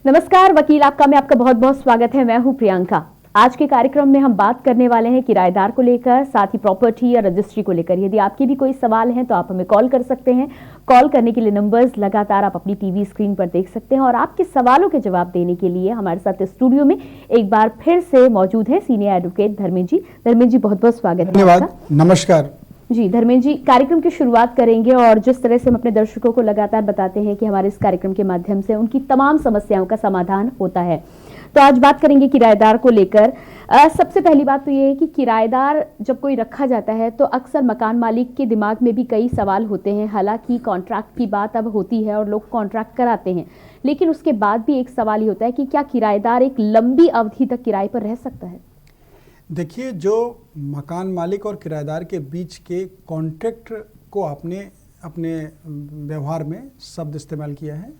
नमस्कार वकील आपका में आपका बहुत बहुत स्वागत है। मैं हूं प्रियंका। आज के कार्यक्रम में हम बात करने वाले हैं किराएदार को लेकर, साथ ही प्रॉपर्टी या रजिस्ट्री को लेकर। यदि आपके भी कोई सवाल हैं तो आप हमें कॉल कर सकते हैं। कॉल करने के लिए नंबर्स लगातार आप अपनी टीवी स्क्रीन पर देख सकते हैं। और आपके सवालों के जवाब देने के लिए हमारे साथ स्टूडियो में एक बार फिर से मौजूद है सीनियर एडवोकेट धर्मेंद्र जी। धर्मेंद्र जी बहुत बहुत स्वागत है। धन्यवाद, नमस्कार जी। धर्मेंद्र जी, कार्यक्रम की शुरुआत करेंगे और जिस तरह से हम अपने दर्शकों को लगातार बताते हैं कि हमारे इस कार्यक्रम के माध्यम से उनकी तमाम समस्याओं का समाधान होता है, तो आज बात करेंगे किराएदार को लेकर। सबसे पहली बात तो ये है कि किराएदार जब कोई रखा जाता है तो अक्सर मकान मालिक के दिमाग में भी कई सवाल होते हैं। हालांकि कॉन्ट्रैक्ट की बात अब होती है और लोग कॉन्ट्रैक्ट कराते हैं, लेकिन उसके बाद भी एक सवाल ये होता है कि क्या किराएदार एक लंबी अवधि तक किराए पर रह सकता है? देखिए, जो मकान मालिक और किराएदार के बीच के कॉन्ट्रैक्ट को आपने अपने व्यवहार में शब्द इस्तेमाल किया है,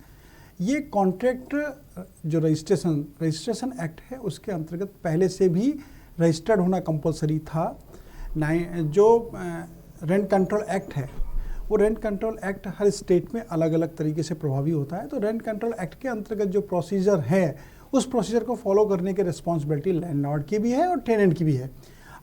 ये कॉन्ट्रैक्ट जो रजिस्ट्रेशन एक्ट है उसके अंतर्गत पहले से भी रजिस्टर्ड होना कंपलसरी था। जो रेंट कंट्रोल एक्ट है, वो रेंट कंट्रोल एक्ट हर स्टेट में अलग अलग तरीके से प्रभावी होता है। तो रेंट कंट्रोल एक्ट के अंतर्गत जो प्रोसीजर है, उस प्रोसीजर को फॉलो करने की रिस्पॉन्सिबिलिटी लैंडलॉर्ड की भी है और टेनेंट की भी है।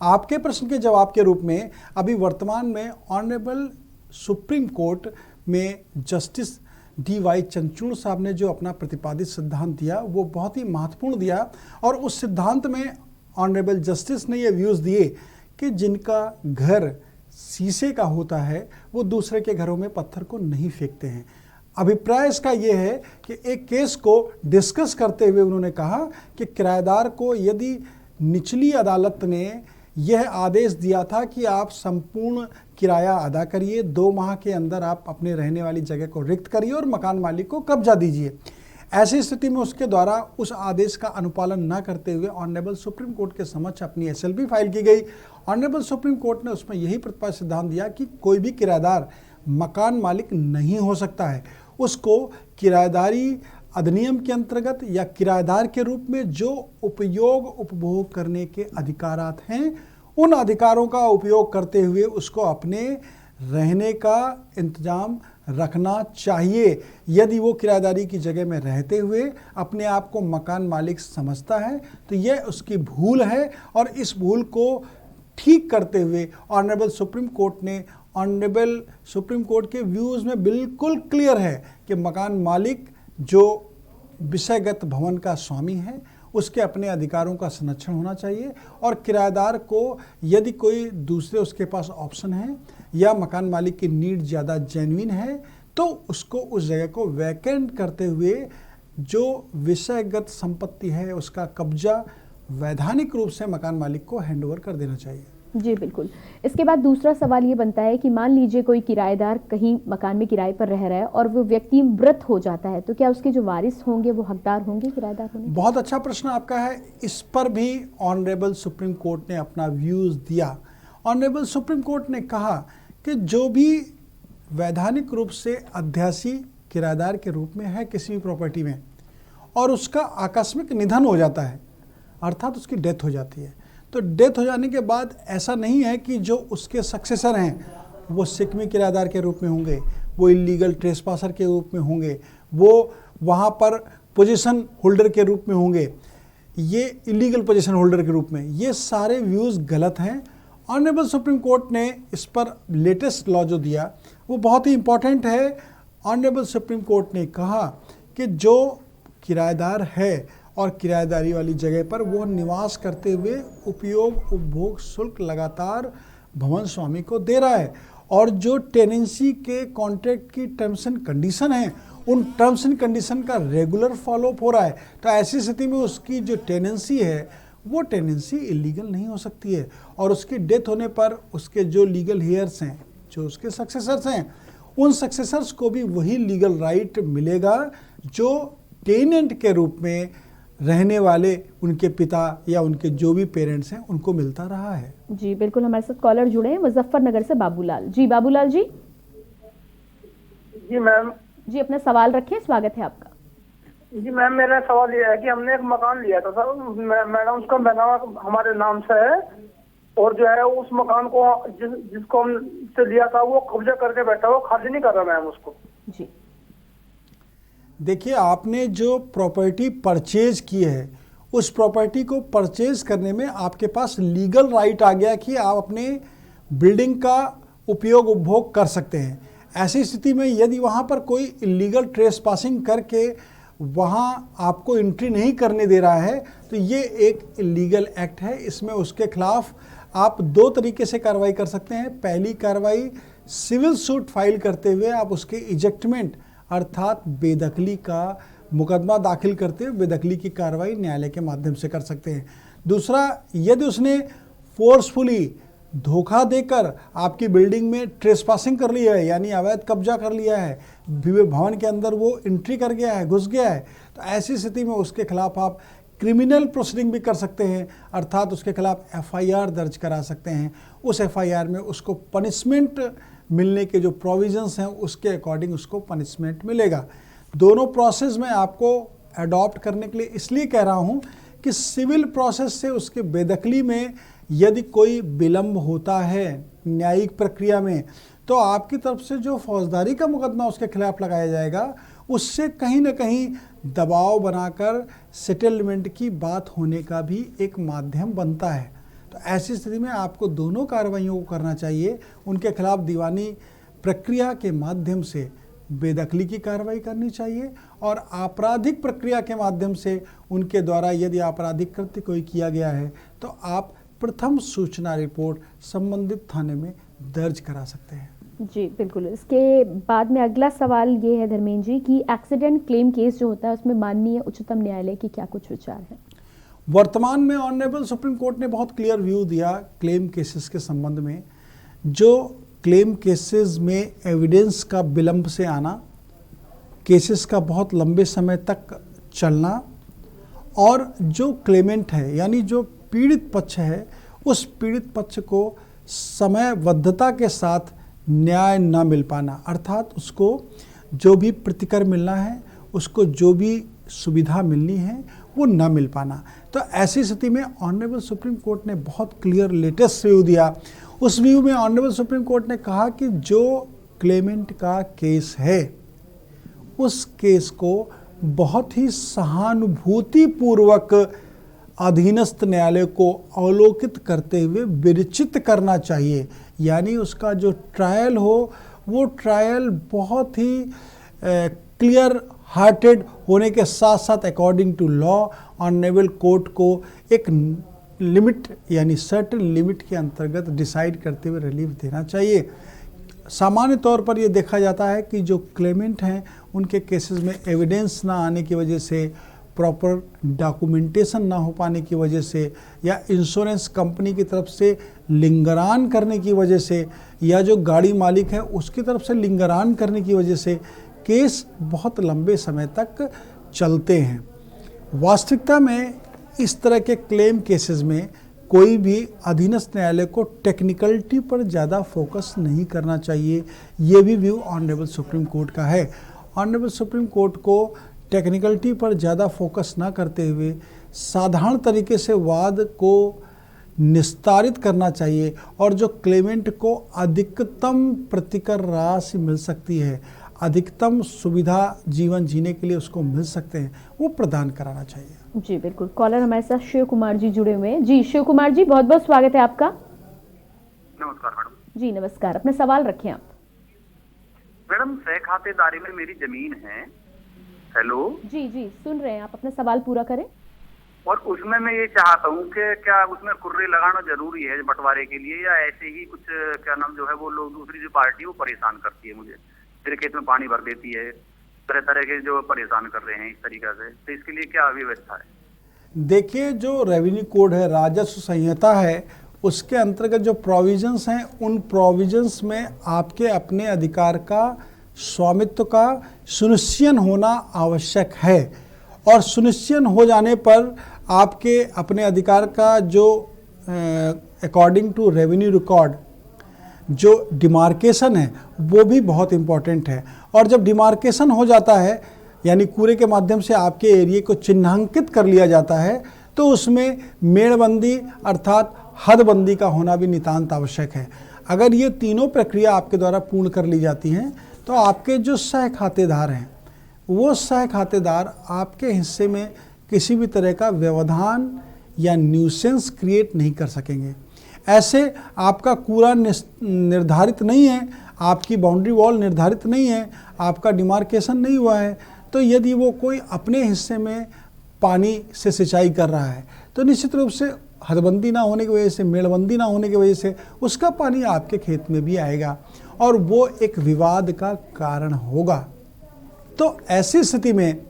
आपके प्रश्न के जवाब के रूप में अभी वर्तमान में ऑनरेबल सुप्रीम कोर्ट में जस्टिस DY चंद्रचूड़ साहब ने जो अपना प्रतिपादित सिद्धांत दिया, वो बहुत ही महत्वपूर्ण दिया। और उस सिद्धांत में ऑनरेबल जस्टिस ने ये व्यूज़ दिए कि जिनका घर शीशे का होता है वो दूसरे के घरों में पत्थर को नहीं फेंकते हैं। अभिप्राय इसका ये है कि एक केस को डिस्कस करते हुए उन्होंने कहा कि किराएदार को यदि निचली अदालत ने यह आदेश दिया था कि आप संपूर्ण किराया अदा करिए, 2 माह के अंदर आप अपने रहने वाली जगह को रिक्त करिए और मकान मालिक को कब्जा दीजिए, ऐसी स्थिति में उसके द्वारा उस आदेश का अनुपालन न करते हुए ऑनरेबल सुप्रीम कोर्ट के समक्ष अपनी SLP फाइल की गई। ऑनरेबल सुप्रीम कोर्ट ने उसमें यही प्रतिपादित सिद्धांत दिया कि कोई भी किराएदार मकान मालिक नहीं हो सकता है। उसको किराएदारी अधिनियम के अंतर्गत या किराएदार के रूप में जो उपयोग उपभोग करने के अधिकारात हैं, उन अधिकारों का उपयोग करते हुए उसको अपने रहने का इंतजाम रखना चाहिए। यदि वो किराएदारी की जगह में रहते हुए अपने आप को मकान मालिक समझता है तो यह उसकी भूल है। और इस भूल को ठीक करते हुए ऑनरेबल सुप्रीम कोर्ट के व्यूज़ में बिल्कुल क्लियर है कि मकान मालिक जो विषयगत भवन का स्वामी है, उसके अपने अधिकारों का संरक्षण होना चाहिए। और किराएदार को यदि कोई दूसरे उसके पास ऑप्शन है या मकान मालिक की नीड ज़्यादा जेन्युइन है तो उसको उस जगह को वैकेंट करते हुए जो विषयगत संपत्ति है उसका कब्जा वैधानिक रूप से मकान मालिक को हैंडओवर कर देना चाहिए। जी बिल्कुल। इसके बाद दूसरा सवाल ये बनता है कि मान लीजिए कोई किराएदार कहीं मकान में किराए पर रह रहा है और वो व्यक्ति मृत हो जाता है, तो क्या उसके जो वारिस होंगे वो हकदार होंगे किराएदार होने? बहुत अच्छा प्रश्न आपका है। इस पर भी ऑनरेबल सुप्रीम कोर्ट ने अपना व्यूज़ दिया। ऑनरेबल सुप्रीम कोर्ट ने कहा कि जो भी वैधानिक रूप से अध्यासी किराएदार के रूप में है किसी भी प्रॉपर्टी में और उसका आकस्मिक निधन हो जाता है, अर्थात उसकी डेथ हो जाती है, तो डेथ हो जाने के बाद ऐसा नहीं है कि जो उसके सक्सेसर हैं वो सिकमी किराएदार के रूप में होंगे, वो इलीगल ट्रेसपासर के रूप में होंगे, वो वहाँ पर पोजीशन होल्डर के रूप में होंगे, ये इलीगल पोजीशन होल्डर के रूप में। ये सारे व्यूज़ गलत हैं। ऑनरेबल सुप्रीम कोर्ट ने इस पर लेटेस्ट लॉ जो दिया वो बहुत ही इम्पॉर्टेंट है। ऑनरेबल सुप्रीम कोर्ट ने कहा कि जो किराएदार है और किराएदारी वाली जगह पर वो निवास करते हुए उपयोग उपभोग शुल्क लगातार भवन स्वामी को दे रहा है और जो टेनेंसी के कॉन्ट्रैक्ट की टर्म्स एंड कंडीशन है, उन टर्म्स एंड कंडीशन का रेगुलर फॉलोअप हो रहा है, तो ऐसी स्थिति में उसकी जो टेनेंसी है वो टेनेंसी इलीगल नहीं हो सकती है। और उसकी डेथ होने पर उसके जो लीगल हेयर्स हैं, जो उसके सक्सेसर्स हैं, उन सक्सेसर्स को भी वही लीगल राइट मिलेगा जो टेनेंट के रूप में रहने वाले उनके पिता या उनके जो भी पेरेंट्स हैं उनको मिलता रहा है। जी बिल्कुल। हमारे साथ कॉलर जुड़े हैं मुजफ्फरनगर से बाबूलाल जी। बाबूलाल जी। जी मैम। जी अपना सवाल रखिए, स्वागत है आपका। जी मैम, मेरा सवाल ये है कि हमने एक मकान लिया था सर, मैडम उसका बनावा हमारे नाम से है और जो है उस मकान को जिसको हमसे लिया था वो कब्जा करके बैठा, वो खाली नहीं कर रहा मैम उसको। जी देखिए, आपने जो प्रॉपर्टी परचेज की है, उस प्रॉपर्टी को परचेज करने में आपके पास लीगल राइट आ गया कि आप अपने बिल्डिंग का उपयोग उपभोग कर सकते हैं। ऐसी स्थिति में यदि वहाँ पर कोई इलीगल ट्रेसपासिंग करके वहाँ आपको एंट्री नहीं करने दे रहा है, तो ये एक इलीगल एक्ट है। इसमें उसके खिलाफ आप दो तरीके से कार्रवाई कर सकते हैं। पहली कार्रवाई, सिविल सूट फाइल करते हुए आप उसके इजेक्टमेंट अर्थात बेदखली का मुकदमा दाखिल करते हुए बेदखली की कार्रवाई न्यायालय के माध्यम से कर सकते हैं। दूसरा, यदि उसने फोर्सफुली धोखा देकर आपकी बिल्डिंग में ट्रेसपासिंग कर लिया है, यानी अवैध कब्जा कर लिया है, भवन के अंदर वो एंट्री कर गया है, घुस गया है, तो ऐसी स्थिति में उसके खिलाफ आप क्रिमिनल प्रोसीडिंग भी कर सकते हैं, अर्थात उसके खिलाफ एफआईआर दर्ज करा सकते हैं। उस एफआईआर में उसको पनिशमेंट मिलने के जो प्रोविजंस हैं उसके अकॉर्डिंग उसको पनिशमेंट मिलेगा। दोनों प्रोसेस में आपको अडॉप्ट करने के लिए इसलिए कह रहा हूं कि सिविल प्रोसेस से उसके बेदखली में यदि कोई विलंब होता है न्यायिक प्रक्रिया में, तो आपकी तरफ से जो फौजदारी का मुकदमा उसके खिलाफ लगाया जाएगा, उससे कहीं ना कहीं दबाव बनाकर सेटलमेंट की बात होने का भी एक माध्यम बनता है। तो ऐसी स्थिति में आपको दोनों कार्रवाइयों को करना चाहिए। उनके खिलाफ दीवानी प्रक्रिया के माध्यम से बेदखली की कार्रवाई करनी चाहिए और आपराधिक प्रक्रिया के माध्यम से उनके द्वारा यदि आपराधिक कृत्य कोई किया गया है तो आप प्रथम सूचना रिपोर्ट संबंधित थाने में दर्ज करा सकते हैं। जी बिल्कुल। इसके बाद में अगला सवाल ये है धर्मेंद्र जी कि एक्सीडेंट क्लेम केस जो होता है उसमें माननीय उच्चतम न्यायालय की क्या कुछ विचार है? वर्तमान में ऑनरेबल सुप्रीम कोर्ट ने बहुत क्लियर व्यू दिया क्लेम केसेस के संबंध में। जो क्लेम केसेस में एविडेंस का विलंब से आना, केसेस का बहुत लंबे समय तक चलना और जो क्लेमेंट है यानी जो पीड़ित पक्ष है, उस पीड़ित पक्ष को समयबद्धता के साथ न्याय न मिल पाना, अर्थात उसको जो भी प्रतिकर मिलना है, उसको जो भी सुविधा मिलनी है वो न मिल पाना। तो ऐसी स्थिति में ऑनरेबल सुप्रीम कोर्ट ने बहुत क्लियर लेटेस्ट व्यू दिया। उस व्यू में ऑनरेबल सुप्रीम कोर्ट ने कहा कि जो क्लेमेंट का केस है उस केस को बहुत ही सहानुभूतिपूर्वक अधीनस्थ न्यायालय को अवलोकित करते हुए विरचित करना चाहिए। यानी उसका जो ट्रायल हो वो ट्रायल बहुत ही क्लियर हार्टेड होने के साथ साथ according to law honourable court को एक लिमिट यानी सर्टेन लिमिट के अंतर्गत डिसाइड करते हुए रिलीफ देना चाहिए। सामान्य तौर पर ये देखा जाता है कि जो क्लेमेंट हैं उनके केसेस में एविडेंस ना आने की वजह से, प्रॉपर डॉक्यूमेंटेशन ना हो पाने की वजह से, या इंश्योरेंस कंपनी की तरफ से लिंगरान करने की वजह से, या जो गाड़ी मालिक है उसकी तरफ से लिंगरान करने की वजह से केस बहुत लंबे समय तक चलते हैं। वास्तविकता में इस तरह के क्लेम केसेस में कोई भी अधीनस्थ न्यायालय को टेक्निकलिटी पर ज़्यादा फोकस नहीं करना चाहिए। ये भी व्यू ऑनरेबल सुप्रीम कोर्ट का है। ऑनरेबल सुप्रीम कोर्ट को टेक्निकलिटी पर ज़्यादा फोकस ना करते हुए साधारण तरीके से वाद को निस्तारित करना चाहिए और जो क्लेमेंट को अधिकतम प्रतिकर राशि मिल सकती है, अधिकतम सुविधा जीवन जीने के लिए उसको मिल सकते हैं, वो प्रदान कराना चाहिए। जी बिल्कुल। कॉलर हमारे साथ शिव कुमार जी जुड़े हुए हैं। जी शिव कुमार जी, बहुत बहुत स्वागत है आपका। नमस्कार मैडम। जी नमस्कार, अपना सवाल रखें आप। मैडम, सह खातेदारी में मेरी जमीन है। हेलो जी जी सुन रहे हैं, आप अपना सवाल पूरा करें। और उसमें मैं ये चाहता हूँ कि क्या उसमें कुर्रे लगाना जरूरी है बंटवारे के लिए, या ऐसे ही कुछ क्या नाम जो है वो लोग दूसरी जो पार्टी वो परेशान करती है, मुझे मेरे खेत में पानी भर देती है, तरह तरह के जो परेशान कर रहे हैं इस तरीका से, तो इसके लिए क्या व्यवस्था है? देखिए, जो रेवेन्यू कोड है, राजस्व संहिता है, उसके अंतर्गत जो प्रोविजंस हैं उन प्रोविजंस में आपके अपने अधिकार का स्वामित्व का सुनिश्चय होना आवश्यक है और सुनिश्चय हो जाने पर आपके अपने अधिकार का जो अकॉर्डिंग टू रेवेन्यू रिकॉर्ड जो डिमार्केशन है वो भी बहुत इम्पॉर्टेंट है। और जब डिमार्केशन हो जाता है यानी कूड़े के माध्यम से आपके एरिया को चिन्हांकित कर लिया जाता है तो उसमें मेड़बंदी अर्थात हदबंदी का होना भी नितांत आवश्यक है। अगर ये तीनों प्रक्रिया आपके द्वारा पूर्ण कर ली जाती हैं तो आपके जो सह खातेदार हैं वो सह खातेदार आपके हिस्से में किसी भी तरह का व्यवधान या न्यूसेंस क्रिएट नहीं कर सकेंगे। ऐसे आपका कूड़ा निर्धारित नहीं है, आपकी बाउंड्री वॉल निर्धारित नहीं है, आपका डिमार्केशन नहीं हुआ है, तो यदि वो कोई अपने हिस्से में पानी से सिंचाई कर रहा है तो निश्चित रूप से हदबंदी ना होने की वजह से, मेड़बंदी ना होने की वजह से उसका पानी आपके खेत में भी आएगा और वो एक विवाद का कारण होगा। तो ऐसी स्थिति में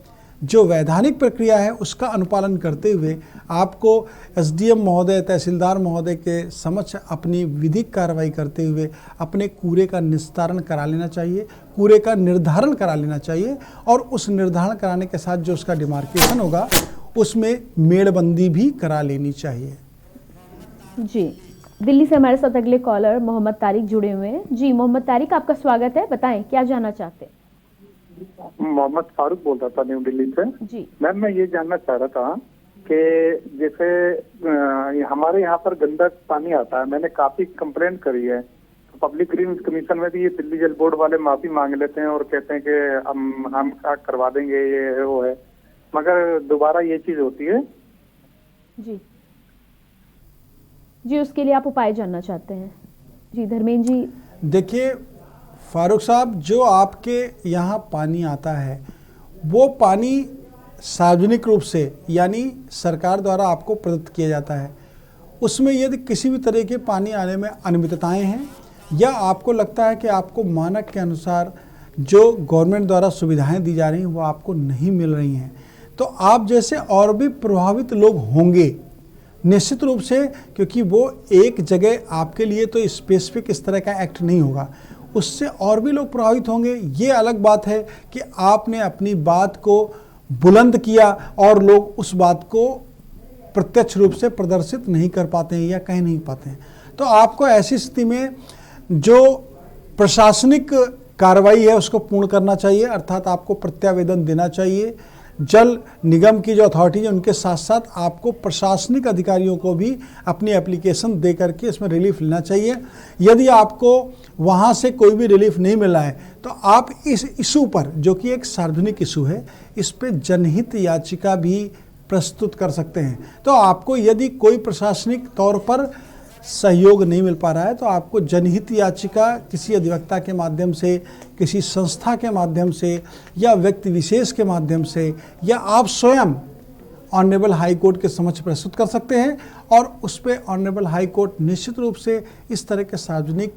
जो वैधानिक प्रक्रिया है उसका अनुपालन करते हुए आपको एसडीएम महोदय, तहसीलदार महोदय के समक्ष अपनी विधिक कार्रवाई करते हुए अपने कूड़े का निस्तारण करा लेना चाहिए, कूड़े का निर्धारण करा लेना चाहिए और उस निर्धारण कराने के साथ जो उसका डिमार्केशन होगा उसमें मेड़बंदी भी करा लेनी चाहिए। जी, दिल्ली से हमारे साथ अगले कॉलर मोहम्मद तारिक जुड़े हुए हैं। जी मोहम्मद तारिक, आपका स्वागत है, बताएं क्या जानना चाहते हैं। मोहम्मद फारूक बोल रहा था न्यू दिल्ली से। जी मैम, मैं ये जानना चाह रहा था कि जैसे हमारे यहाँ पर गंदा पानी आता है, मैंने काफी कंप्लेंट करी है, तो पब्लिक ग्रीव्स कमीशन में भी ये दिल्ली जल बोर्ड वाले माफी मांग लेते हैं और कहते हैं कि हम करवा देंगे, ये है वो है, मगर दोबारा ये चीज होती है। जी जी, उसके लिए आप उपाय जानना चाहते हैं। जी धर्मेंद्र जी। देखिए फारूक साहब, जो आपके यहाँ पानी आता है वो पानी सार्वजनिक रूप से यानी सरकार द्वारा आपको प्रदत्त किया जाता है। उसमें यदि किसी भी तरह के पानी आने में अनियमितताएं हैं या आपको लगता है कि आपको मानक के अनुसार जो गवर्नमेंट द्वारा सुविधाएं दी जा रही हैं वो आपको नहीं मिल रही हैं, तो आप जैसे और भी प्रभावित लोग होंगे निश्चित रूप से, क्योंकि वो एक जगह आपके लिए तो स्पेसिफिक इस तरह का एक्ट नहीं होगा, उससे और भी लोग प्रभावित होंगे। ये अलग बात है कि आपने अपनी बात को बुलंद किया और लोग उस बात को प्रत्यक्ष रूप से प्रदर्शित नहीं कर पाते हैं या कह नहीं पाते हैं। तो आपको ऐसी स्थिति में जो प्रशासनिक कार्रवाई है उसको पूर्ण करना चाहिए, अर्थात आपको प्रत्यावेदन देना चाहिए। जल निगम की जो अथॉरिटी है उनके साथ साथ आपको प्रशासनिक अधिकारियों को भी अपनी एप्लीकेशन दे करके इसमें रिलीफ लेना चाहिए। यदि आपको वहाँ से कोई भी रिलीफ नहीं मिला है तो आप इस इशू पर, जो कि एक सार्वजनिक इशू है, इस पे जनहित याचिका भी प्रस्तुत कर सकते हैं। तो आपको यदि कोई प्रशासनिक तौर पर सहयोग नहीं मिल पा रहा है तो आपको जनहित याचिका किसी अधिवक्ता के माध्यम से, किसी संस्था के माध्यम से या व्यक्ति विशेष के माध्यम से या आप स्वयं ऑनरेबल हाई कोर्ट के समक्ष प्रस्तुत कर सकते हैं और उस पर ऑनरेबल हाई कोर्ट निश्चित रूप से इस तरह के सार्वजनिक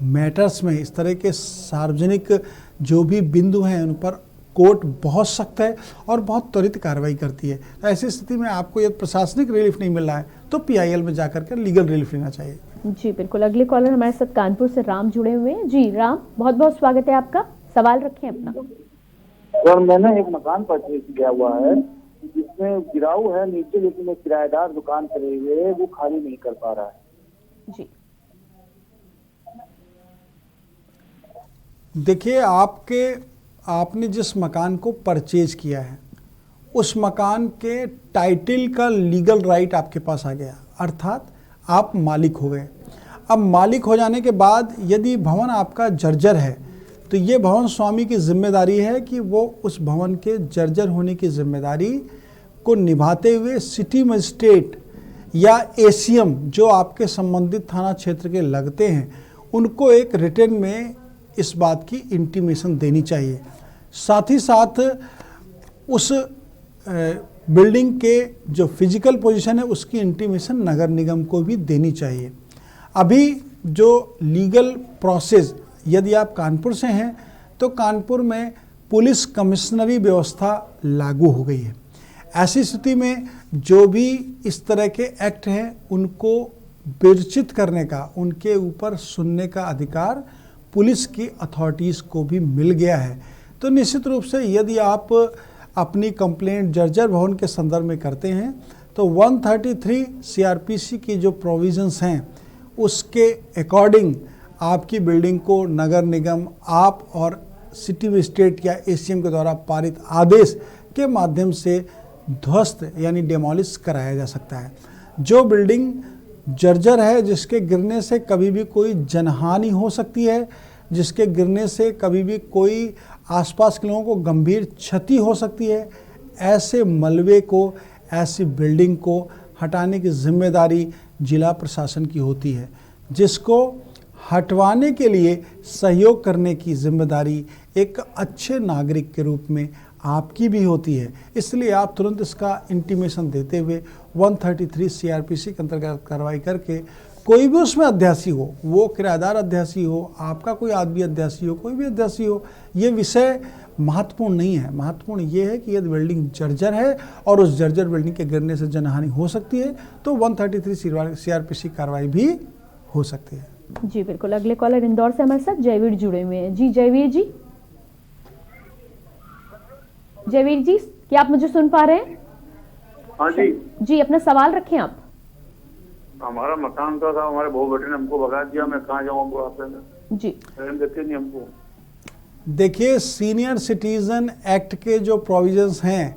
मैटर्स में, इस तरह के सार्वजनिक जो भी बिंदु हैं उन पर कोर्ट बहुत सख्त है और बहुत त्वरित कार्रवाई करती है। तो ऐसी स्थिति में आपको यदि प्रशासनिक रिलीफ नहीं मिल रहा है तो पीआईएल में जाकर के लीगल रिलीफ लेना चाहिए। जी बिल्कुल, अगले कॉलर हमारे साथ कानपुर से राम जुड़े हुए हैं। जी राम, बहुत बहुत स्वागत है आपका, सवाल रखें अपना। सर, मैंने एक मकान परचेज किया हुआ है जिसमें गिराव है नीचे, लेकिन एक किराएदार दुकान करे हुए है, वो खाली नहीं कर पा रहा है। जी देखिए, आपने जिस मकान को परचेज किया है उस मकान के टाइटल का लीगल राइट आपके पास आ गया, अर्थात आप मालिक हो गए। अब मालिक हो जाने के बाद यदि भवन आपका जर्जर है तो ये भवन स्वामी की जिम्मेदारी है कि वो उस भवन के जर्जर होने की जिम्मेदारी को निभाते हुए सिटी मजिस्ट्रेट या एसीएम जो आपके संबंधित थाना क्षेत्र के लगते हैं उनको एक रिटर्न में इस बात की इंटीमेशन देनी चाहिए। साथ ही साथ उस बिल्डिंग के जो फिजिकल पोजीशन है उसकी इंटीमेशन नगर निगम को भी देनी चाहिए। अभी जो लीगल प्रोसेस, यदि आप कानपुर से हैं तो कानपुर में पुलिस कमिश्नरी व्यवस्था लागू हो गई है। ऐसी स्थिति में जो भी इस तरह के एक्ट हैं उनको विरचित करने का, उनके ऊपर सुनने का अधिकार पुलिस की अथॉरिटीज़ को भी मिल गया है। तो निश्चित रूप से यदि आप अपनी कंप्लेंट जर्जर भवन के संदर्भ में करते हैं तो 133 सीआरपीसी की जो प्रोविजंस हैं उसके अकॉर्डिंग आपकी बिल्डिंग को नगर निगम, आप और सिटी मजिस्ट्रेट या एसीएम के द्वारा पारित आदेश के माध्यम से ध्वस्त यानी डेमोलिश कराया जा सकता है। जो बिल्डिंग जर्जर है, जिसके गिरने से कभी भी कोई जनहानि हो सकती है, जिसके गिरने से कभी भी कोई आसपास के लोगों को गंभीर क्षति हो सकती है, ऐसे मलबे को, ऐसी बिल्डिंग को हटाने की जिम्मेदारी जिला प्रशासन की होती है, जिसको हटवाने के लिए सहयोग करने की जिम्मेदारी एक अच्छे नागरिक के रूप में आपकी भी होती है। इसलिए आप तुरंत इसका इंटीमेशन देते हुए 133 CRPC के अंतर्गत कार्रवाई करके कोई भी उसमें अध्यासी हो, वो किराएदार अध्यासी हो, आपका कोई आदमी अध्यासी हो, कोई भी अध्यासी हो, ये विषय महत्वपूर्ण नहीं है। महत्वपूर्ण ये है कि यदि बिल्डिंग जर्जर है और उस जर्जर बिल्डिंग के गिरने से जनहानि हो सकती है तो 133 CRPC कार्रवाई भी हो सकती है। जी बिल्कुल। अगले कॉलर इंदौर से हमारे साथ जयवीर जुड़े हुए हैं। जी जयवीर जी, जयवीर जी क्या आप मुझे सुन पा रहे हैं? हाँ जी। जी अपना सवाल रखें आप। हमारा मकान था, हमारे बहू बेटे ने हमको भगा दिया, मैं कहाँ जाऊँ बुढ़ापे में? जी देते नहीं हमको। देखिए, सीनियर सिटीजन एक्ट के जो प्रोविजंस हैं,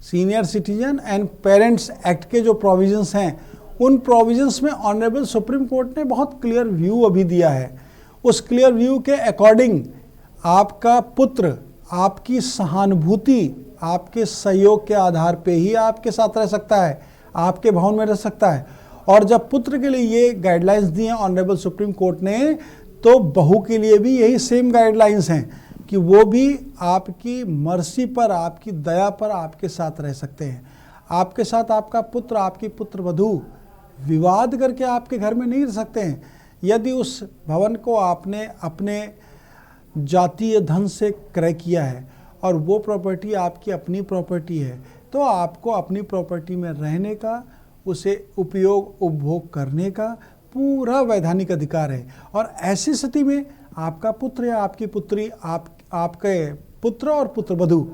senior citizen and parents act के जो प्रोविजंस हैं, उन प्रोविजंस में ऑनरेबल सुप्रीम कोर्ट ने बहुत क्लियर व्यू अभी दिया है। उस क्लियर व्यू के अकॉर्डिंग आपका पुत्र आपकी सहानुभूति, आपके सहयोग के आधार पे ही आपके साथ रह सकता है, आपके भवन में रह सकता है। और जब पुत्र के लिए ये गाइडलाइंस दी हैं ऑनरेबल सुप्रीम कोर्ट ने, तो बहू के लिए भी यही सेम गाइडलाइंस हैं कि वो भी आपकी मर्जी पर, आपकी दया पर आपके साथ रह सकते हैं। आपके साथ आपका पुत्र, आपकी पुत्रवधू विवाद करके आपके घर में नहीं रह सकते हैं। यदि उस भवन को आपने अपने जातीय धन से क्रय किया है और वो प्रॉपर्टी आपकी अपनी प्रॉपर्टी है, तो आपको अपनी प्रॉपर्टी में रहने का, उसे उपयोग उपभोग करने का पूरा वैधानिक अधिकार है। और ऐसी स्थिति में आपका पुत्र या आपकी पुत्री, आपके पुत्र और पुत्रवधू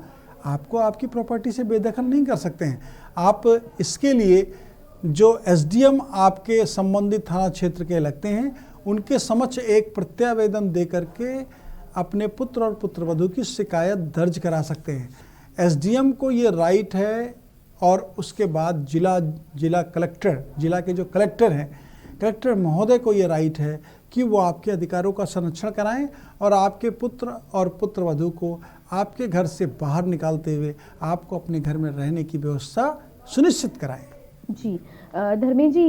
आपको आपकी प्रॉपर्टी से बेदखल नहीं कर सकते हैं। आप इसके लिए जो SDM आपके संबंधित थाना क्षेत्र के लगते हैं, उनके समक्ष एक प्रत्यावेदन दे करके अपने पुत्र और पुत्रवधू की शिकायत दर्ज करा सकते हैं। SDM को ये राइट है, और उसके बाद जिला कलेक्टर, जिला के जो कलेक्टर हैं, कलेक्टर महोदय को ये राइट है कि वो आपके अधिकारों का संरक्षण कराएं और आपके पुत्र और पुत्रवधू को आपके घर से बाहर निकालते हुए आपको अपने घर में रहने की व्यवस्था सुनिश्चित कराएं। जी धर्मेंद्र जी,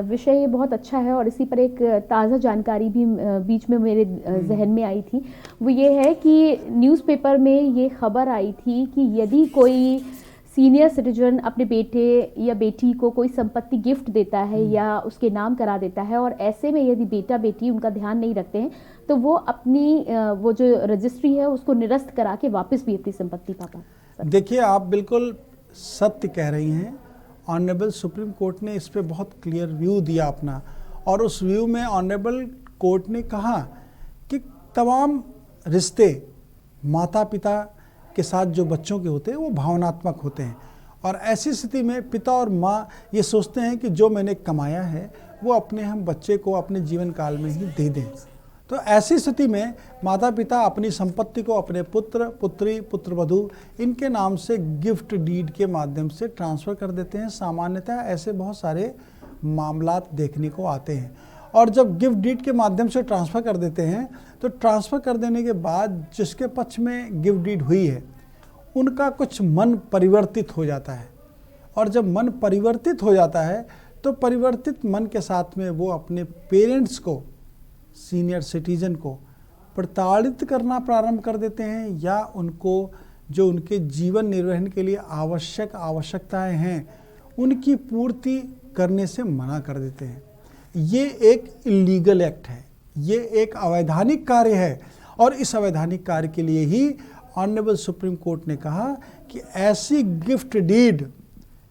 विषय ये बहुत अच्छा है और इसी पर एक ताज़ा जानकारी भी बीच में मेरे जहन में आई थी। वो ये है कि न्यूज़पेपर में ये खबर आई थी कि यदि कोई सीनियर सिटीजन अपने बेटे या बेटी को कोई संपत्ति गिफ्ट देता है या उसके नाम करा देता है, और ऐसे में यदि बेटा बेटी उनका ध्यान नहीं रखते हैं, तो वो अपनी वो जो रजिस्ट्री है उसको निरस्त करा के वापस भी अपनी संपत्ति पा पाते। देखिए, आप बिल्कुल सत्य कह रही हैं। ऑनरेबल सुप्रीम कोर्ट ने इस पे बहुत क्लियर व्यू दिया अपना, और उस व्यू में ऑनरेबल कोर्ट ने कहा कि तमाम रिश्ते माता पिता के साथ जो बच्चों के होते हैं वो भावनात्मक होते हैं, और ऐसी स्थिति में पिता और माँ ये सोचते हैं कि जो मैंने कमाया है वो अपने हम बच्चे को अपने जीवन काल में ही दे दें। तो ऐसी स्थिति में माता पिता अपनी संपत्ति को अपने पुत्र पुत्री पुत्रवधू इनके नाम से गिफ्ट डीड के माध्यम से ट्रांसफ़र कर देते हैं। सामान्यतः ऐसे बहुत सारे मामलात देखने को आते हैं, और जब गिफ्ट डीड के माध्यम से ट्रांसफ़र कर देते हैं तो ट्रांसफ़र कर देने के बाद जिसके पक्ष में गिफ्ट डीड हुई है उनका कुछ मन परिवर्तित हो जाता है, और जब मन परिवर्तित हो जाता है तो परिवर्तित मन के साथ में वो अपने पेरेंट्स को, सीनियर सिटीजन को प्रताड़ित करना प्रारंभ कर देते हैं, या उनको जो उनके जीवन निर्वहन के लिए आवश्यकताएं हैं उनकी पूर्ति करने से मना कर देते हैं। ये एक इलीगल एक्ट है, ये एक अवैधानिक कार्य है, और इस अवैधानिक कार्य के लिए ही ऑनरेबल सुप्रीम कोर्ट ने कहा कि ऐसी गिफ्ट डीड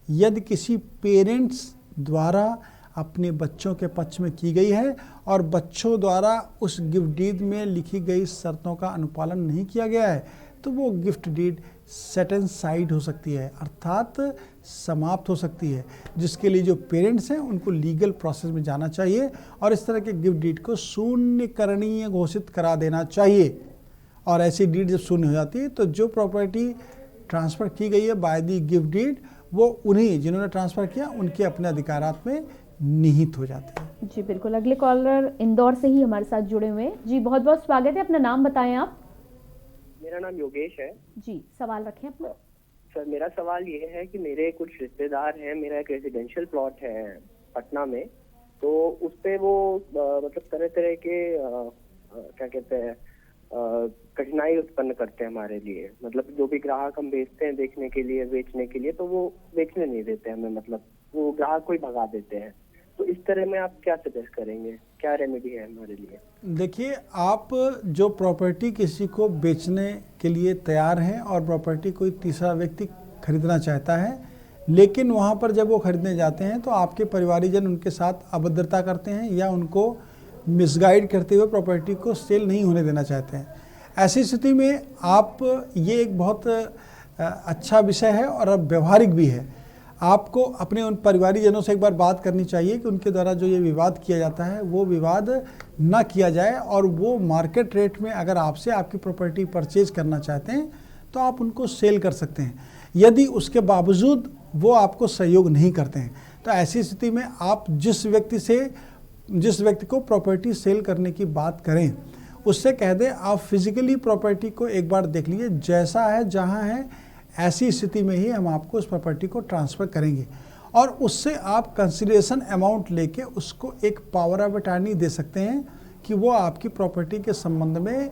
यदि किसी पेरेंट्स द्वारा अपने बच्चों के पक्ष में की गई है और बच्चों द्वारा उस गिफ्ट डीड में लिखी गई शर्तों का अनुपालन नहीं किया गया है, तो वो gift deed set and side हो सकती है, अर्थात समाप्त हो सकती है, जिसके लिए जो पेरेंट्स हैं उनको लीगल प्रोसेस में जाना चाहिए और इस तरह के गिफ्ट डीड को शून्यकरणीय घोषित करा देना चाहिए। और ऐसी डीड जब शून्य हो जाती है तो जो प्रॉपर्टी ट्रांसफ़र की गई है बाय दी गिफ्ट डीड, वो उन्हीं जिन्होंने ट्रांसफ़र किया उनके अपने अधिकारात में निहित हो जाते हैं। जी बिल्कुल। अगले कॉलर इंदौर से ही हमारे साथ जुड़े हुए हैं। जी बहुत बहुत स्वागत है, अपना नाम बताएं आप। मेरा नाम योगेश है। जी सवाल रखें अपना। सर मेरा सवाल ये है कि मेरे कुछ रिश्तेदार हैं, मेरा एक रेजिडेंशियल प्लॉट है पटना में, तो उस पे वो मतलब तरह तरह के क्या कहते हैं कठिनाई उत्पन्न करते हैं हमारे लिए। मतलब जो भी ग्राहक हम भेजते हैं देखने के लिए, बेचने के लिए, तो वो बेचने नहीं देते हमें, मतलब वो ग्राहक को ही भगा देते हैं। तो इस तरह में आप क्या सजेस्ट करेंगे, क्या रेमेडी है हमारे लिए? देखिए, आप जो प्रॉपर्टी किसी को बेचने के लिए तैयार हैं और प्रॉपर्टी कोई तीसरा व्यक्ति खरीदना चाहता है, लेकिन वहाँ पर जब वो खरीदने जाते हैं तो आपके परिवारीजन उनके साथ अभद्रता करते हैं या उनको मिसगाइड करते हुए प्रॉपर्टी को सेल नहीं होने देना चाहते हैं। ऐसी स्थिति में आप, ये एक बहुत अच्छा विषय है और अब व्यवहारिक भी है। आपको अपने उन परिवारीजनों से एक बार बात करनी चाहिए कि उनके द्वारा जो ये विवाद किया जाता है वो विवाद ना किया जाए, और वो मार्केट रेट में अगर आपसे आपकी प्रॉपर्टी परचेज करना चाहते हैं तो आप उनको सेल कर सकते हैं। यदि उसके बावजूद वो आपको सहयोग नहीं करते हैं तो ऐसी स्थिति में आप जिस व्यक्ति को प्रॉपर्टी सेल करने की बात करें उससे कह दें आप फिजिकली प्रॉपर्टी को एक बार देख लीजिए, जैसा है जहाँ है ऐसी स्थिति में ही हम आपको उस प्रॉपर्टी को ट्रांसफ़र करेंगे, और उससे आप कंसिडरेशन अमाउंट लेके उसको एक पावर ऑफ अटॉर्नी दे सकते हैं कि वो आपकी प्रॉपर्टी के संबंध में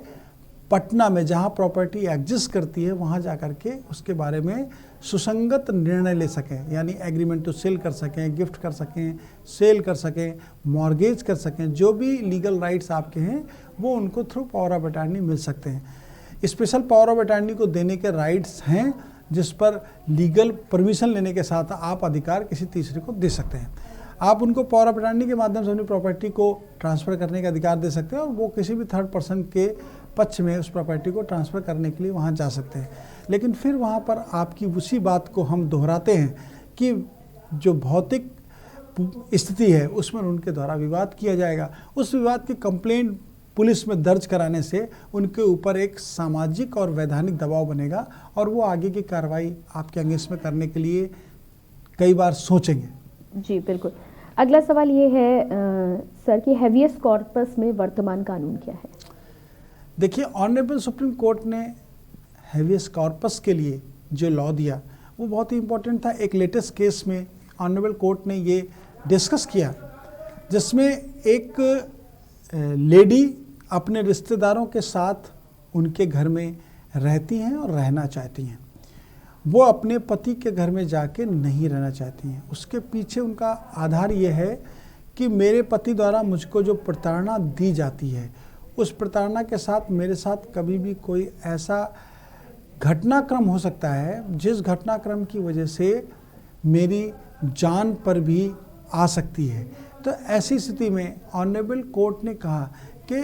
पटना में जहाँ प्रॉपर्टी एग्जिस्ट करती है वहाँ जा कर के उसके बारे में सुसंगत निर्णय ले सकें, यानी एग्रीमेंट टू सेल कर सकें, गिफ्ट कर सकें, सेल कर सकें, मॉर्गेज कर सकें। जो भी लीगल राइट्स आपके हैं वो उनको थ्रू पावर ऑफ अटॉर्नी मिल सकते हैं। स्पेशल पावर ऑफ अटॉर्नी को देने के राइट्स हैं जिस पर लीगल परमिशन लेने के साथ आप अधिकार किसी तीसरे को दे सकते हैं। आप उनको पावर ऑफ अटॉर्नी के माध्यम से अपनी प्रॉपर्टी को ट्रांसफ़र करने का अधिकार दे सकते हैं और वो किसी भी थर्ड पर्सन के पक्ष में उस प्रॉपर्टी को ट्रांसफ़र करने के लिए वहाँ जा सकते हैं। लेकिन फिर वहाँ पर आपकी उसी बात को हम दोहराते हैं कि जो भौतिक स्थिति है उसमें उनके द्वारा विवाद किया जाएगा। उस विवाद की कंप्लेंट पुलिस में दर्ज कराने से उनके ऊपर एक सामाजिक और वैधानिक दबाव बनेगा और वो आगे की कार्रवाई आपके अगेंस्ट में करने के लिए कई बार सोचेंगे। जी बिल्कुल। अगला सवाल ये है सर कि हैवियस कॉर्पस में वर्तमान कानून क्या है? देखिए, ऑनरेबल सुप्रीम कोर्ट ने हैवियस कॉर्पस के लिए जो लॉ दिया वो बहुत ही इम्पोर्टेंट था। एक लेटेस्ट केस में ऑनरेबल कोर्ट ने ये डिस्कस किया जिसमें एक लेडी अपने रिश्तेदारों के साथ उनके घर में रहती हैं और रहना चाहती हैं। वो अपने पति के घर में जाके नहीं रहना चाहती हैं। उसके पीछे उनका आधार ये है कि मेरे पति द्वारा मुझको जो प्रताड़ना दी जाती है उस प्रताड़ना के साथ मेरे साथ कभी भी कोई ऐसा घटनाक्रम हो सकता है जिस घटनाक्रम की वजह से मेरी जान पर भी आ सकती है। तो ऐसी स्थिति में ऑनरेबल कोर्ट ने कहा कि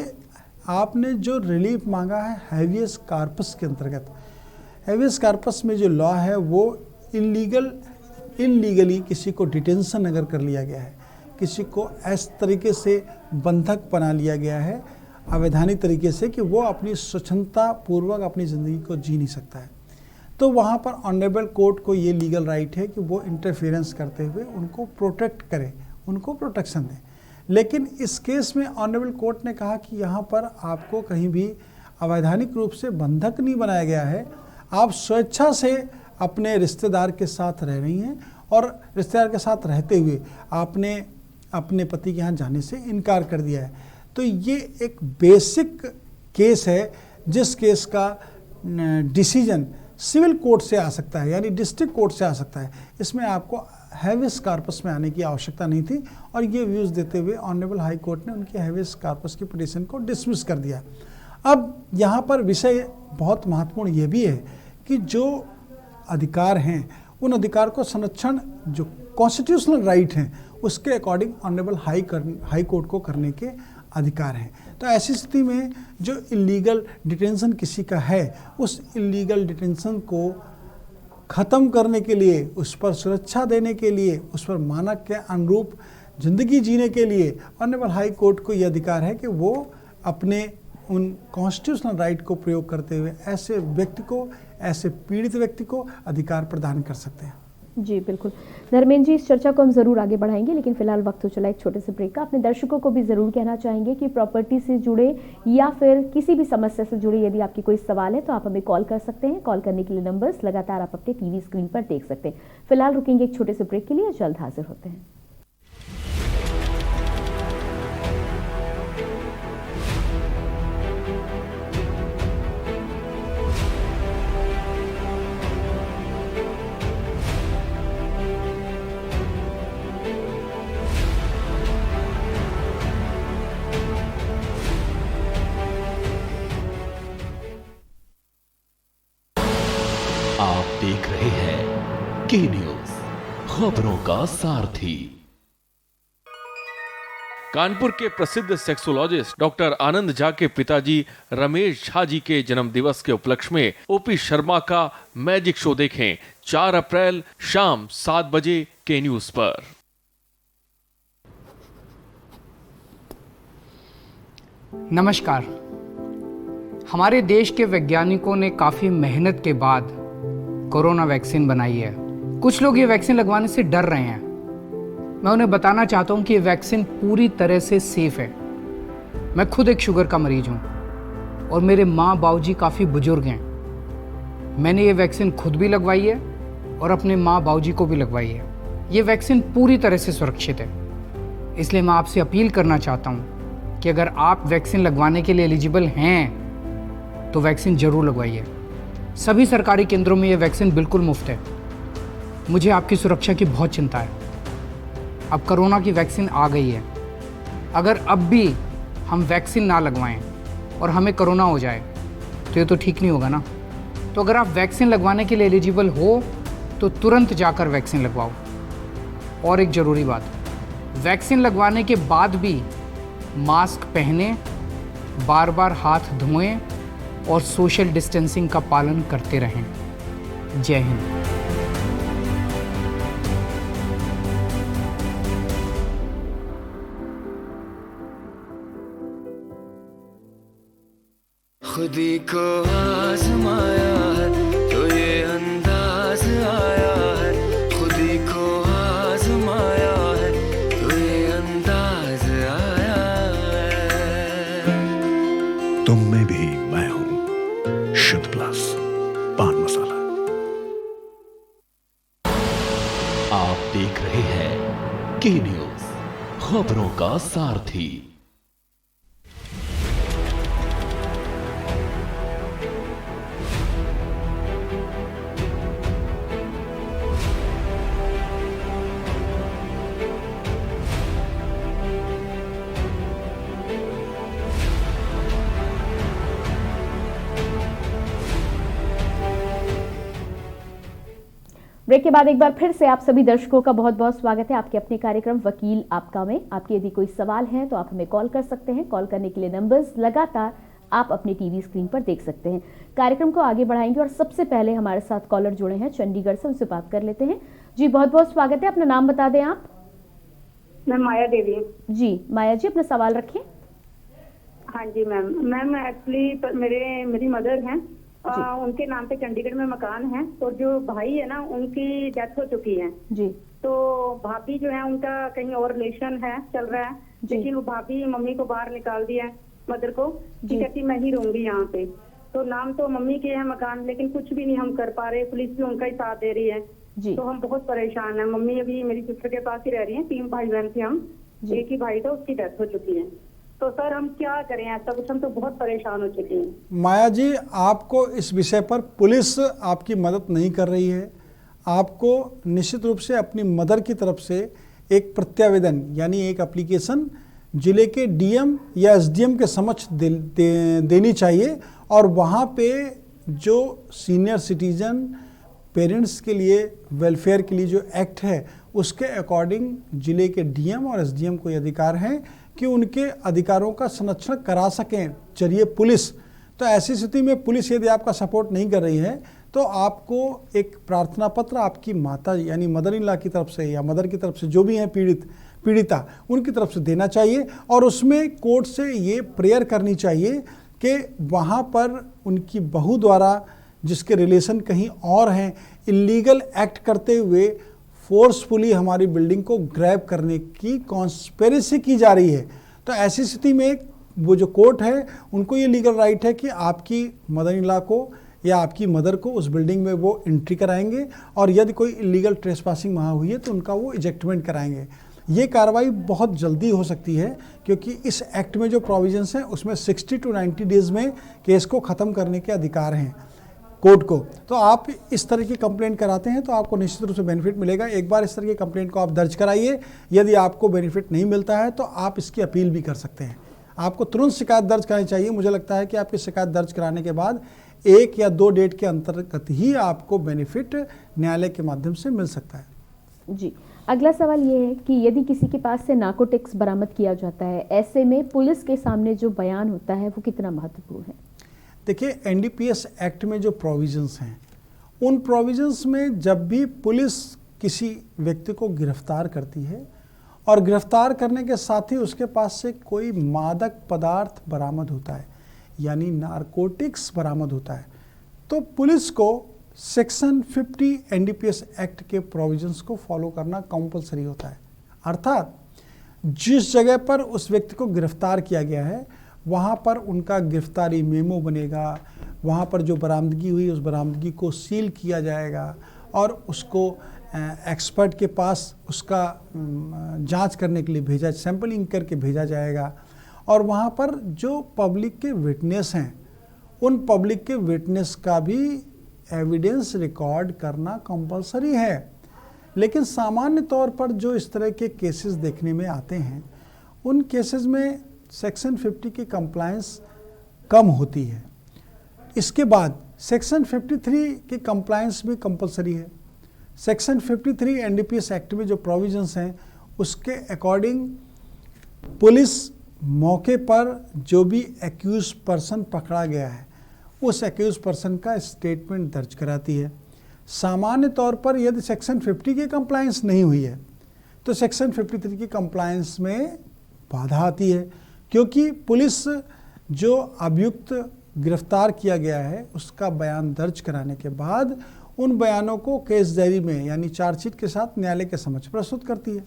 आपने जो रिलीफ मांगा है हैवियस कॉर्पस के अंतर्गत, हैवियस कॉर्पस में जो लॉ है वो इनलीगली किसी को डिटेंशन अगर कर लिया गया है, किसी को इस तरीके से बंधक बना लिया गया है अवैधानिक तरीके से कि वो अपनी स्वच्छंदता पूर्वक अपनी ज़िंदगी को जी नहीं सकता है, तो वहाँ पर ऑनरेबल कोर्ट को ये लीगल राइट है कि वो इंटरफेरेंस करते हुए उनको प्रोटेक्ट करे, उनको प्रोटेक्शन दें। लेकिन इस केस में ऑनरेबल कोर्ट ने कहा कि यहाँ पर आपको कहीं भी अवैधानिक रूप से बंधक नहीं बनाया गया है, आप स्वेच्छा से अपने रिश्तेदार के साथ रह रही हैं और रिश्तेदार के साथ रहते हुए आपने अपने पति के यहाँ जाने से इनकार कर दिया है। तो ये एक बेसिक केस है जिस केस का डिसीजन सिविल कोर्ट से आ सकता है, यानी डिस्ट्रिक्ट कोर्ट से आ सकता है। इसमें आपको हैवियस कॉर्पस में आने की आवश्यकता नहीं थी और ये व्यूज़ देते हुए ऑनरेबल हाई कोर्ट ने उनकी हैवियस कॉर्पस की पिटीशन को डिसमिस कर दिया। अब यहाँ पर विषय बहुत महत्वपूर्ण ये भी है कि जो अधिकार हैं उन अधिकार को संरक्षण जो कॉन्स्टिट्यूशनल राइट हैं उसके अकॉर्डिंग ऑनरेबल हाई कोर्ट को करने के अधिकार हैं। तो ऐसी स्थिति में जो इलीगल डिटेंशन किसी का है उस इलीगल डिटेंशन को ख़त्म करने के लिए, उस पर सुरक्षा देने के लिए, उस पर मानक के अनुरूप ज़िंदगी जीने के लिए ऑनरेबल हाई कोर्ट को यह अधिकार है कि वो अपने उन कॉन्स्टिट्यूशनल राइट को प्रयोग करते हुए ऐसे व्यक्ति को, ऐसे पीड़ित व्यक्ति को अधिकार प्रदान कर सकते हैं। जी बिल्कुल। धर्मेंद्र जी, इस चर्चा को हम ज़रूर आगे बढ़ाएंगे, लेकिन फिलहाल वक्त हो चला एक छोटे से ब्रेक का। अपने दर्शकों को भी ज़रूर कहना चाहेंगे कि प्रॉपर्टी से जुड़े या फिर किसी भी समस्या से जुड़े यदि आपकी कोई सवाल है तो आप हमें कॉल कर सकते हैं। कॉल करने के लिए नंबर्स लगातार आप अपने टीवी स्क्रीन पर देख सकते हैं। फिलहाल रुकेंगे एक छोटे से ब्रेक के लिए, जल्द हाजिर होते हैं। आप देख रहे हैं के न्यूज, खबरों का सारथी। कानपुर के प्रसिद्ध सेक्सोलॉजिस्ट डॉक्टर आनंद झा के पिताजी रमेश झा जी के जन्म दिवस के उपलक्ष्य में ओपी शर्मा का मैजिक शो देखें 4 अप्रैल शाम 7 बजे के न्यूज पर। नमस्कार। हमारे देश के वैज्ञानिकों ने काफ़ी मेहनत के बाद कोरोना वैक्सीन बनाई है। कुछ लोग ये वैक्सीन लगवाने से डर रहे हैं। मैं उन्हें बताना चाहता हूँ कि ये वैक्सीन पूरी तरह से सेफ है। मैं खुद एक शुगर का मरीज हूँ और मेरे माँ बाबूजी काफ़ी बुजुर्ग हैं। मैंने ये वैक्सीन खुद भी लगवाई है और अपने माँ बाबूजी को भी लगवाई है। ये वैक्सीन पूरी तरह से सुरक्षित है। इसलिए मैं आपसे अपील करना चाहता हूँ कि अगर आप वैक्सीन लगवाने के लिए एलिजिबल हैं तो वैक्सीन जरूर लगवाइए। सभी सरकारी केंद्रों में ये वैक्सीन बिल्कुल मुफ्त है। मुझे आपकी सुरक्षा की बहुत चिंता है। अब कोरोना की वैक्सीन आ गई है। अगर अब भी हम वैक्सीन ना लगवाएं और हमें कोरोना हो जाए तो ये तो ठीक नहीं होगा ना। तो अगर आप वैक्सीन लगवाने के लिए एलिजिबल हो तो तुरंत जाकर वैक्सीन लगवाओ। और एक ज़रूरी बात, वैक्सीन लगवाने के बाद भी मास्क पहने, बार बार हाथ धोएं और सोशल डिस्टेंसिंग का पालन करते रहें। जय हिंद। खुदी को आजमाया है तो ये अंदाज आया है। खुदी को आजमाया है तो ये अंदाज आया है। तुम में भी मैं हूं, शुद्ध प्लस पान मसाला। आप देख रहे हैं के न्यूज, खबरों का सारथी। ब्रेक के बाद एक बार फिर से आप सभी दर्शकों का बहुत बहुत स्वागत है आपके अपने कार्यक्रम वकील आपका में। आपके यदि कोई सवाल है तो आप हमें कॉल कर सकते हैं। कॉल करने के लिए नंबर्स लगातार आप अपने टीवी स्क्रीन पर देख सकते हैं। कार्यक्रम को आगे बढ़ाएंगे और सबसे पहले हमारे साथ कॉलर जुड़े हैं चंडीगढ़ से, उनसे बात कर लेते हैं। जी बहुत बहुत स्वागत है, अपना नाम बता दें आप। मैं माया देवी। जी माया जी, अपना सवाल रखें। हाँ जी मैम एक्चुअली मेरी मदर हैं, उनके नाम पे चंडीगढ़ में मकान है। तो जो भाई है ना, उनकी डेथ हो चुकी है जी। तो भाभी जो है उनका कहीं और रिलेशन है, चल रहा है, लेकिन वो भाभी मम्मी को बाहर निकाल दिया है, मदर को, कि कहती मैं ही रहूंगी यहाँ पे। तो नाम तो मम्मी के है मकान, लेकिन कुछ भी नहीं हम कर पा रहे। पुलिस भी उनका ही साथ दे रही है जी। तो हम बहुत परेशान है। मम्मी अभी मेरी सिस्टर के पास ही रह रही है। 3 भाई बहन थे हम, एक ही भाई था, उसकी डेथ हो चुकी है। तो सर हम क्या करें, ऐसा कुछ, हम तो बहुत परेशान हो चुके हैं। माया जी, आपको इस विषय पर पुलिस आपकी मदद नहीं कर रही है। आपको निश्चित रूप से अपनी मदर की तरफ से एक प्रत्यावेदन यानी एक एप्लीकेशन जिले के डीएम या एसडीएम के समक्ष देनी चाहिए। और वहाँ पे जो सीनियर सिटीजन पेरेंट्स के लिए वेलफेयर के लिए जो एक्ट है उसके अकॉर्डिंग जिले के डीएम और एसडीएम को ये अधिकार है कि उनके अधिकारों का संरक्षण करा सकें जरिए पुलिस। तो ऐसी स्थिति में पुलिस यदि आपका सपोर्ट नहीं कर रही है तो आपको एक प्रार्थना पत्र आपकी माता यानी मदर इन लॉ की तरफ से या मदर की तरफ से जो भी हैं पीड़िता उनकी तरफ से देना चाहिए। और उसमें कोर्ट से ये प्रेयर करनी चाहिए कि वहाँ पर उनकी बहू द्वारा जिसके रिलेशन कहीं और हैं इलीगल एक्ट करते हुए फोर्सफुली हमारी बिल्डिंग को ग्रैब करने की कॉन्स्पिरेसी की जा रही है। तो ऐसी स्थिति में वो जो कोर्ट है उनको ये लीगल राइट है कि आपकी मदर इन लॉ को या आपकी मदर को उस बिल्डिंग में वो एंट्री कराएंगे और यदि कोई इलीगल ट्रेसपासिंग वहाँ हुई है तो उनका वो इजेक्टमेंट कराएंगे। ये कार्रवाई बहुत जल्दी हो सकती है क्योंकि इस एक्ट में जो प्रोविजंस हैं उसमें 60 to 90 डेज़ में केस को ख़त्म करने के अधिकार हैं कोर्ट को। तो आप इस तरह की कंप्लेंट कराते हैं तो आपको निश्चित रूप से बेनिफिट मिलेगा। एक बार इस तरह की कंप्लेंट को आप दर्ज कराइए, यदि आपको बेनिफिट नहीं मिलता है तो आप इसकी अपील भी कर सकते हैं। आपको तुरंत शिकायत दर्ज करानी चाहिए। मुझे लगता है कि आपकी शिकायत दर्ज कराने के बाद 1 या 2 डेट के अंतर्गत ही आपको बेनिफिट न्यायालय के माध्यम से मिल सकता है। जी, अगला सवाल ये है कि यदि किसी के पास से नार्कोटिक्स बरामद किया जाता है, ऐसे में पुलिस के सामने जो बयान होता है वो कितना महत्वपूर्ण है? देखिए, एनडीपीएस एक्ट में जो प्रोविजंस हैं उन प्रोविजंस में जब भी पुलिस किसी व्यक्ति को गिरफ्तार करती है और गिरफ्तार करने के साथ ही उसके पास से कोई मादक पदार्थ बरामद होता है यानी नारकोटिक्स बरामद होता है, तो पुलिस को सेक्शन 50 एनडीपीएस एक्ट के प्रोविजंस को फॉलो करना कंपलसरी होता है। अर्थात जिस जगह पर उस व्यक्ति को गिरफ्तार किया गया है वहाँ पर उनका गिरफ्तारी मेमो बनेगा, वहाँ पर जो बरामदगी हुई उस बरामदगी को सील किया जाएगा और उसको एक्सपर्ट के पास उसका जांच करने के लिए भेजा, सैंपलिंग करके भेजा जाएगा। और वहाँ पर जो पब्लिक के विटनेस हैं उन पब्लिक के विटनेस का भी एविडेंस रिकॉर्ड करना कंपलसरी है। लेकिन सामान्य तौर पर जो इस तरह के केसेस देखने में आते हैं उन केसेस में सेक्शन 50 की कंप्लायंस कम होती है। इसके बाद सेक्शन 53 की कंप्लायंस भी कंपलसरी है। सेक्शन 53 एनडीपीएस एक्ट में जो प्रोविजंस हैं उसके अकॉर्डिंग पुलिस मौके पर जो भी एक्यूज पर्सन पकड़ा गया है उस एक्यूज पर्सन का स्टेटमेंट दर्ज कराती है। सामान्य तौर पर यदि सेक्शन 50 की कंप्लायंस नहीं हुई है तो सेक्शन 53 की कंप्लायंस में बाधा आती है, क्योंकि पुलिस जो अभियुक्त गिरफ्तार किया गया है उसका बयान दर्ज कराने के बाद उन बयानों को केस डायरी में यानी चार्जशीट के साथ न्यायालय के समक्ष प्रस्तुत करती है।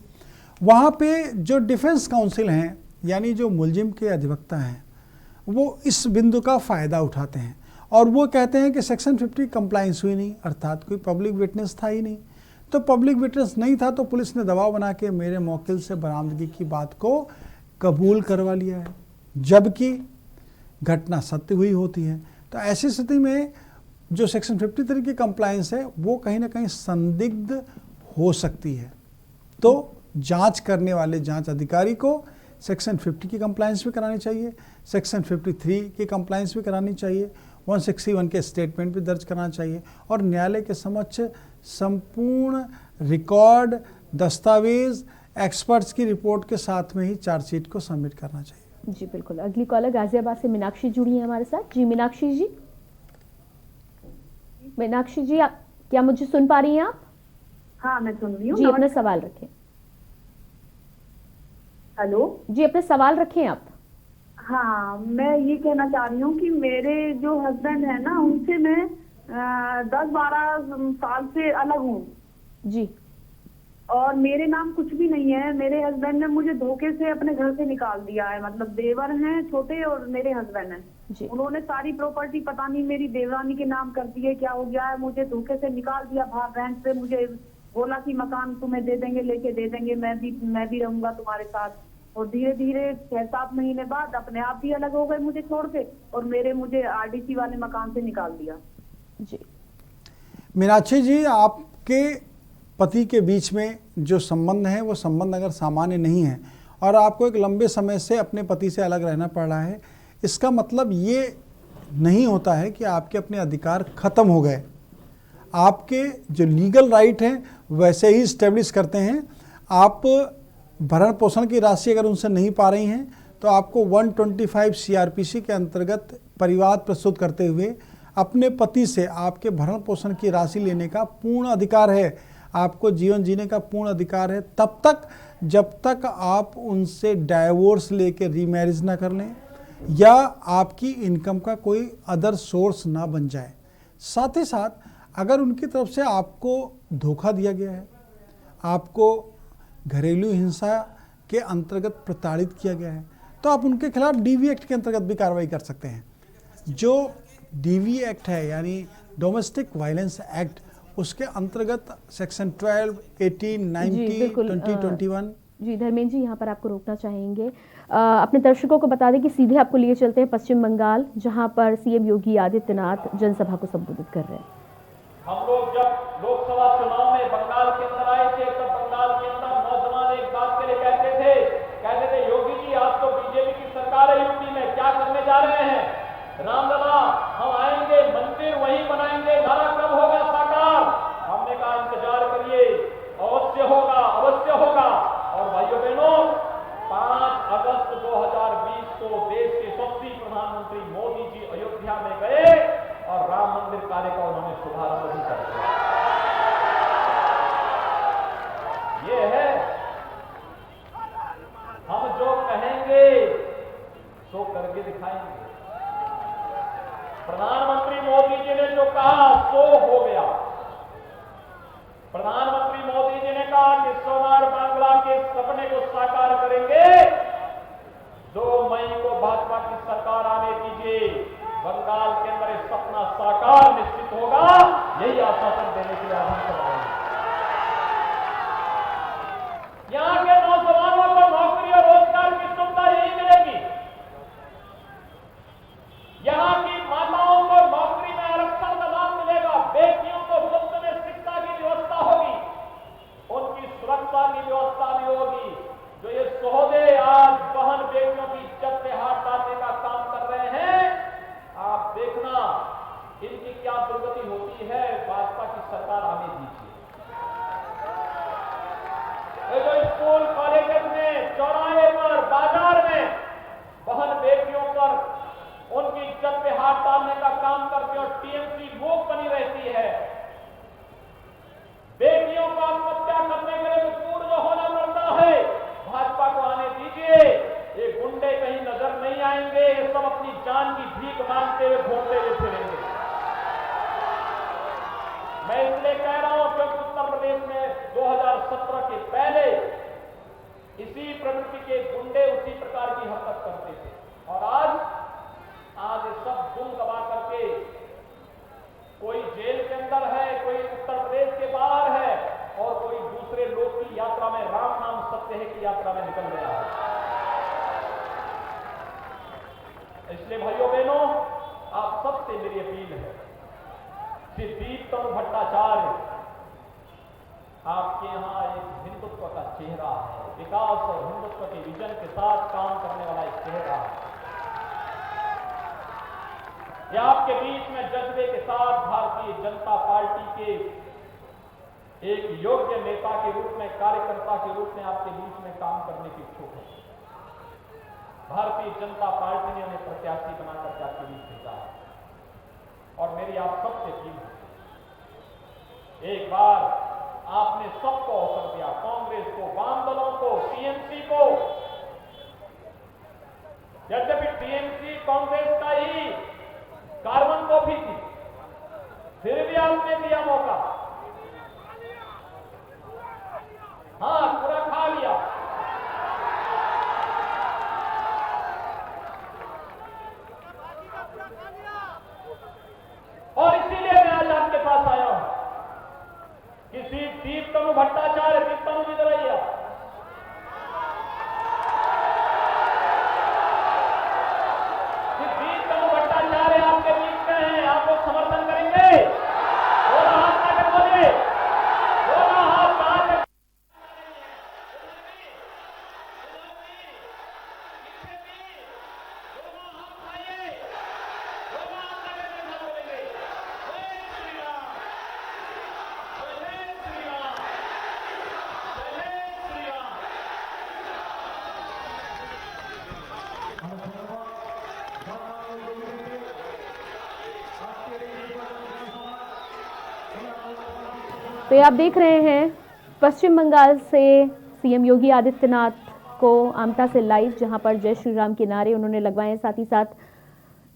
वहाँ पे जो डिफेंस काउंसिल हैं यानी जो मुलजिम के अधिवक्ता हैं वो इस बिंदु का फ़ायदा उठाते हैं और वो कहते हैं कि सेक्शन 50 कंप्लायंस हुई नहीं, अर्थात कोई पब्लिक विटनेस था ही नहीं। तो पब्लिक विटनेस नहीं था तो पुलिस ने दबाव बना के मेरे मौकिल से बरामदगी की बात को कबूल करवा लिया है, जबकि घटना सत्य हुई होती है। तो ऐसी स्थिति में जो सेक्शन 53 की कंप्लायंस है वो कहीं ना कहीं संदिग्ध हो सकती है। तो जांच करने वाले जांच अधिकारी को सेक्शन 50 की कंप्लायंस भी करानी चाहिए, सेक्शन 53 की कंप्लायंस भी करानी चाहिए, 161 के स्टेटमेंट भी दर्ज कराना चाहिए और न्यायालय के समक्ष संपूर्ण रिकॉर्ड, दस्तावेज, एक्सपर्ट्स की रिपोर्ट के साथ में ही चार्जशीट को सबमिट करना चाहिए। जी बिल्कुल। अगली कॉलर गाजियाबाद से मीनाक्षी जुड़ी है हमारे साथ। जी मीनाक्षी जी, मीनाक्षी जी आप क्या मुझे सुन पा रही हैं आप? हाँ मैं सुन रही हूँ। जी अपना सवाल रखें। हेलो जी अपना सवाल रखें आप। हाँ मैं ये कहना चाह रही हूँ कि मेरे जो हस्बैंड है ना उनसे मैं 10-12 साल से अलग हूँ जी, और मेरे नाम कुछ भी नहीं है। मेरे हस्बैंड ने मुझे धोखे से अपने घर से निकाल दिया है, मतलब देवर हैं छोटे और मेरे हस्बैंड हैं। उन्होंने सारी प्रॉपर्टी पता नहीं मेरी देवरानी के नाम कर दी है, क्या हो गया है, मुझे धोखे से निकाल दिया बाहर रेंट पे। मुझे बोला कि मकान तुम्हें दे देंगे, लेके दे देंगे, मैं भी रहूंगा तुम्हारे साथ। और धीरे धीरे 6-7 महीने बाद अपने आप भी अलग हो गए मुझे छोड़ के और मुझे आरडीसी वाले मकान से निकाल दिया। जी मीनाक्षी जी, आपके पति के बीच में जो संबंध है वो संबंध अगर सामान्य नहीं है और आपको एक लंबे समय से अपने पति से अलग रहना पड़ रहा है, इसका मतलब ये नहीं होता है कि आपके अपने अधिकार खत्म हो गए। आपके जो लीगल राइट हैं वैसे ही स्टेब्लिश करते हैं। आप भरण पोषण की राशि अगर उनसे नहीं पा रही हैं तो आपको 125 सीआरपीसी के अंतर्गत परिवाद प्रस्तुत करते हुए अपने पति से आपके भरण पोषण की राशि लेने का पूर्ण अधिकार है। आपको जीवन जीने का पूर्ण अधिकार है तब तक जब तक आप उनसे डाइवोर्स लेके रीमैरिज ना कर लें या आपकी इनकम का कोई अदर सोर्स ना बन जाए। साथ ही साथ अगर उनकी तरफ से आपको धोखा दिया गया है, आपको घरेलू हिंसा के अंतर्गत प्रताड़ित किया गया है, तो आप उनके खिलाफ डीवी एक्ट के अंतर्गत भी कार्रवाई कर सकते हैं। जो डीवी एक्ट है यानी डोमेस्टिक वायलेंस एक्ट, उसके अंतर्गत सेक्शन 12, 18, 90, 20, 21। जी धर्मेंद्र जी, यहाँ पर आपको रोकना चाहेंगे। अपने दर्शकों को बता दें कि सीधे आपको लिए चलते हैं पश्चिम बंगाल, जहाँ पर सीएम योगी आदित्यनाथ जनसभा को संबोधित कर रहे हैं। हम लोग जब लोकसभा चुनाव में बंगाल के अंदर आए थे, तब बंगाल के अंदर नौजवान एक बात के लिए कहते थे योगी जी आप तो बीजेपी की सरकार है यूपी में, क्या करने जा रहे हैं? रामलला हम आएंगे, मंदिर वहीं बनाएंगे, नारा कब होगा साकार? हमने कहा इंतजार करिए, अवश्य होगा, अवश्य होगा। और भाइयों बहनों, 5 अगस्त 2020 को देश के यशस्वी प्रधानमंत्री मोदी जी अयोध्या में गए और राम मंदिर कार्य का उन्होंने शुभारंभ भी कर दिया। ये है, हम जो कहेंगे सो करके दिखाएंगे। प्रधानमंत्री मोदी जी ने जो कहा सो हो गया। प्रधानमंत्री मोदी जी ने कहा कि सोनार बांग्ला के सपने को साकार करेंगे। 2 मई को भाजपा की सरकार आने दीजिए, बंगाल के अंदर एक सपना साकार निश्चित होगा। यही आश्वासन देने के लिए आज हम सब आए। यहां के नौजवानों को नौकरी और रोजगार की सुविधा यही मिलेगी। यहां की माताओं को नौकरी में आरक्षण का लाभ मिलेगा, बेटियों को मुफ्त में शिक्षा की व्यवस्था होगी, उनकी सुरक्षा की व्यवस्था भी होगी। जो ये सौदे आज बहन बेटियों की इज्जत पे हाथ डालने का काम कर रहे हैं, आप देखना इनकी क्या दुर्गति होती है। भाजपा की सरकार आने दीजिए। ये जो स्कूल कॉलेजेस में, चौराहे पर, बाजार में बहन बेटियों पर उनकी इज्जत पे हाथ डालने का काम करते और टीएमसी मूक बनी रहती है। बेटियों को आत्महत्या करने के लिए मजबूर जो होना पड़ता है, भाजपा को आने दीजिए। ये गुंडे कहीं नजर नहीं आएंगे, ये सब अपनी जान की भीख मांगते हुए घूमते हुए फिरेंगे। मैं इसलिए कह रहा हूं क्योंकि उत्तर प्रदेश में 2017 के पहले इसी प्रवृत्ति के गुंडे उसी प्रकार की हरकत करते थे, और आज ये सब गुम गवा करके कोई जेल के अंदर है, कोई उत्तर प्रदेश के बाहर है, और कोई दूसरे लोग की यात्रा में, राम नाम सत्य है की यात्रा में निकल गया है। इसलिए भाइयों बहनों, आप सबसे मेरी अपील है कि दीपतनु भट्टाचार्य आपके यहां एक हिंदुत्व का चेहरा है, विकास और हिंदुत्व के विजन के साथ काम करने वाला एक चेहरा है। यह आपके बीच में जज्बे के साथ भारतीय जनता पार्टी के एक योग्य नेता के रूप में, कार्यकर्ता के रूप में आपके बीच में काम करने की इच्छुक है। भारतीय जनता पार्टी ने उन्हें प्रत्याशी बनाकर के आपके बीच भेजा है, और मेरी आप सबसे अपील है, एक बार आपने सबको अवसर दिया, कांग्रेस को, वाम दलों को, टीएमसी को। यद्यपि टीएमसी कांग्रेस का ही कार्बन कॉपी थी, फिर भी आपने दिया मौका। हाँ, पूरा खा लिया। और इसीलिए मैं आज आपके पास आया हूं कि दीपतनु भट्टाचार्य, दीपतनु विजरैया, दीपतनु भट्टाचार्य आपके बीच में हैं, आप लोग समर्थन करेंगे? दोनों हाथ ताकत बोलिए, दोनों हाथ ताकत। तो ये आप देख रहे हैं पश्चिम बंगाल से सीएम योगी आदित्यनाथ को आमता से लाइव, जहां पर जय श्री राम के नारे उन्होंने लगवाए, साथ ही साथ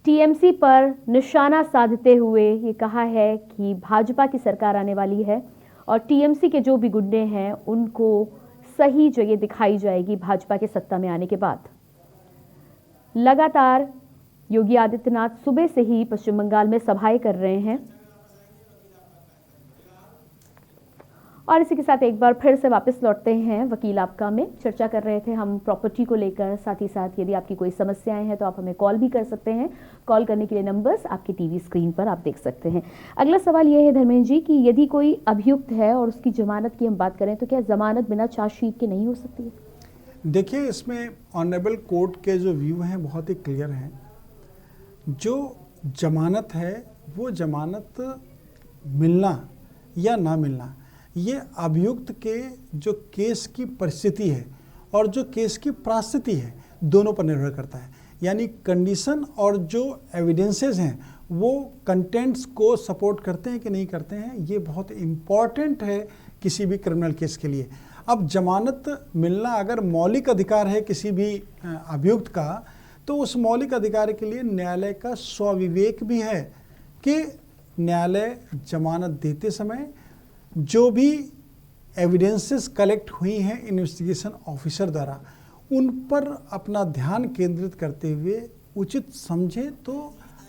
टीएमसी पर निशाना साधते हुए ये कहा है कि भाजपा की सरकार आने वाली है और टीएमसी के जो भी गुंडे हैं उनको सही जगह दिखाई जाएगी भाजपा के सत्ता में आने के बाद। लगातार योगी आदित्यनाथ सुबह से ही पश्चिम बंगाल में सभाएं कर रहे हैं और इसी के साथ एक बार फिर से वापस लौटते हैं वकील आपका में। चर्चा कर रहे थे हम प्रॉपर्टी को लेकर, साथ ही साथ यदि आपकी कोई समस्याएं हैं तो आप हमें कॉल भी कर सकते हैं। कॉल करने के लिए नंबर्स आपकी टीवी स्क्रीन पर आप देख सकते हैं। अगला सवाल यह है धर्मेंद्र जी कि यदि कोई अभियुक्त है और उसकी जमानत की हम बात करें तो क्या जमानत बिना चार्जशीट के नहीं हो सकती है? देखिए, इसमें ऑनरेबल कोर्ट के जो व्यू हैं बहुत ही क्लियर हैं। जो जमानत है वो जमानत मिलना या ना मिलना ये अभियुक्त के जो केस की परिस्थिति है और जो केस की परिस्थिति है दोनों पर निर्भर करता है। यानी कंडीशन और जो एविडेंसेस हैं वो कंटेंट्स को सपोर्ट करते हैं कि नहीं करते हैं, ये बहुत इम्पॉर्टेंट है किसी भी क्रिमिनल केस के लिए। अब जमानत मिलना अगर मौलिक अधिकार है किसी भी अभियुक्त का, तो उस मौलिक अधिकार के लिए न्यायालय का स्वविवेक भी है कि न्यायालय जमानत देते समय जो भी एविडेंसेस कलेक्ट हुई हैं इन्वेस्टिगेशन ऑफिसर द्वारा उन पर अपना ध्यान केंद्रित करते हुए उचित समझे तो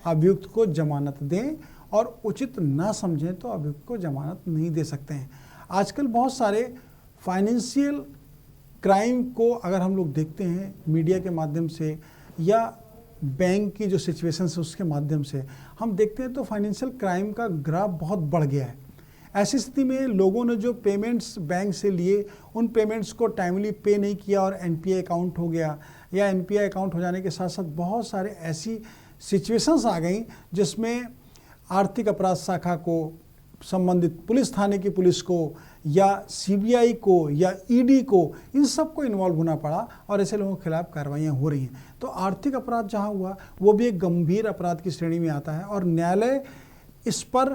अभियुक्त को जमानत दें और उचित ना समझें तो अभियुक्त को जमानत नहीं दे सकते हैं। आजकल बहुत सारे फाइनेंशियल क्राइम को अगर हम लोग देखते हैं मीडिया के माध्यम से या बैंक की जो सिचुएशन है उसके माध्यम से हम देखते हैं तो फाइनेंशियल क्राइम का ग्राफ बहुत बढ़ गया है। ऐसी स्थिति में लोगों ने जो पेमेंट्स बैंक से लिए उन पेमेंट्स को टाइमली पे नहीं किया और एनपीए अकाउंट हो गया, या एनपीए अकाउंट हो जाने के साथ साथ बहुत सारे ऐसी सिचुएशंस आ गई जिसमें आर्थिक अपराध शाखा को, संबंधित पुलिस थाने की पुलिस को या सीबीआई को या ईडी को, इन सब को इन्वॉल्व होना पड़ा और ऐसे लोगों के खिलाफ कार्रवाइयाँ हो रही हैं। तो आर्थिक अपराध जहाँ हुआ वो भी एक गंभीर अपराध की श्रेणी में आता है और न्यायालय इस पर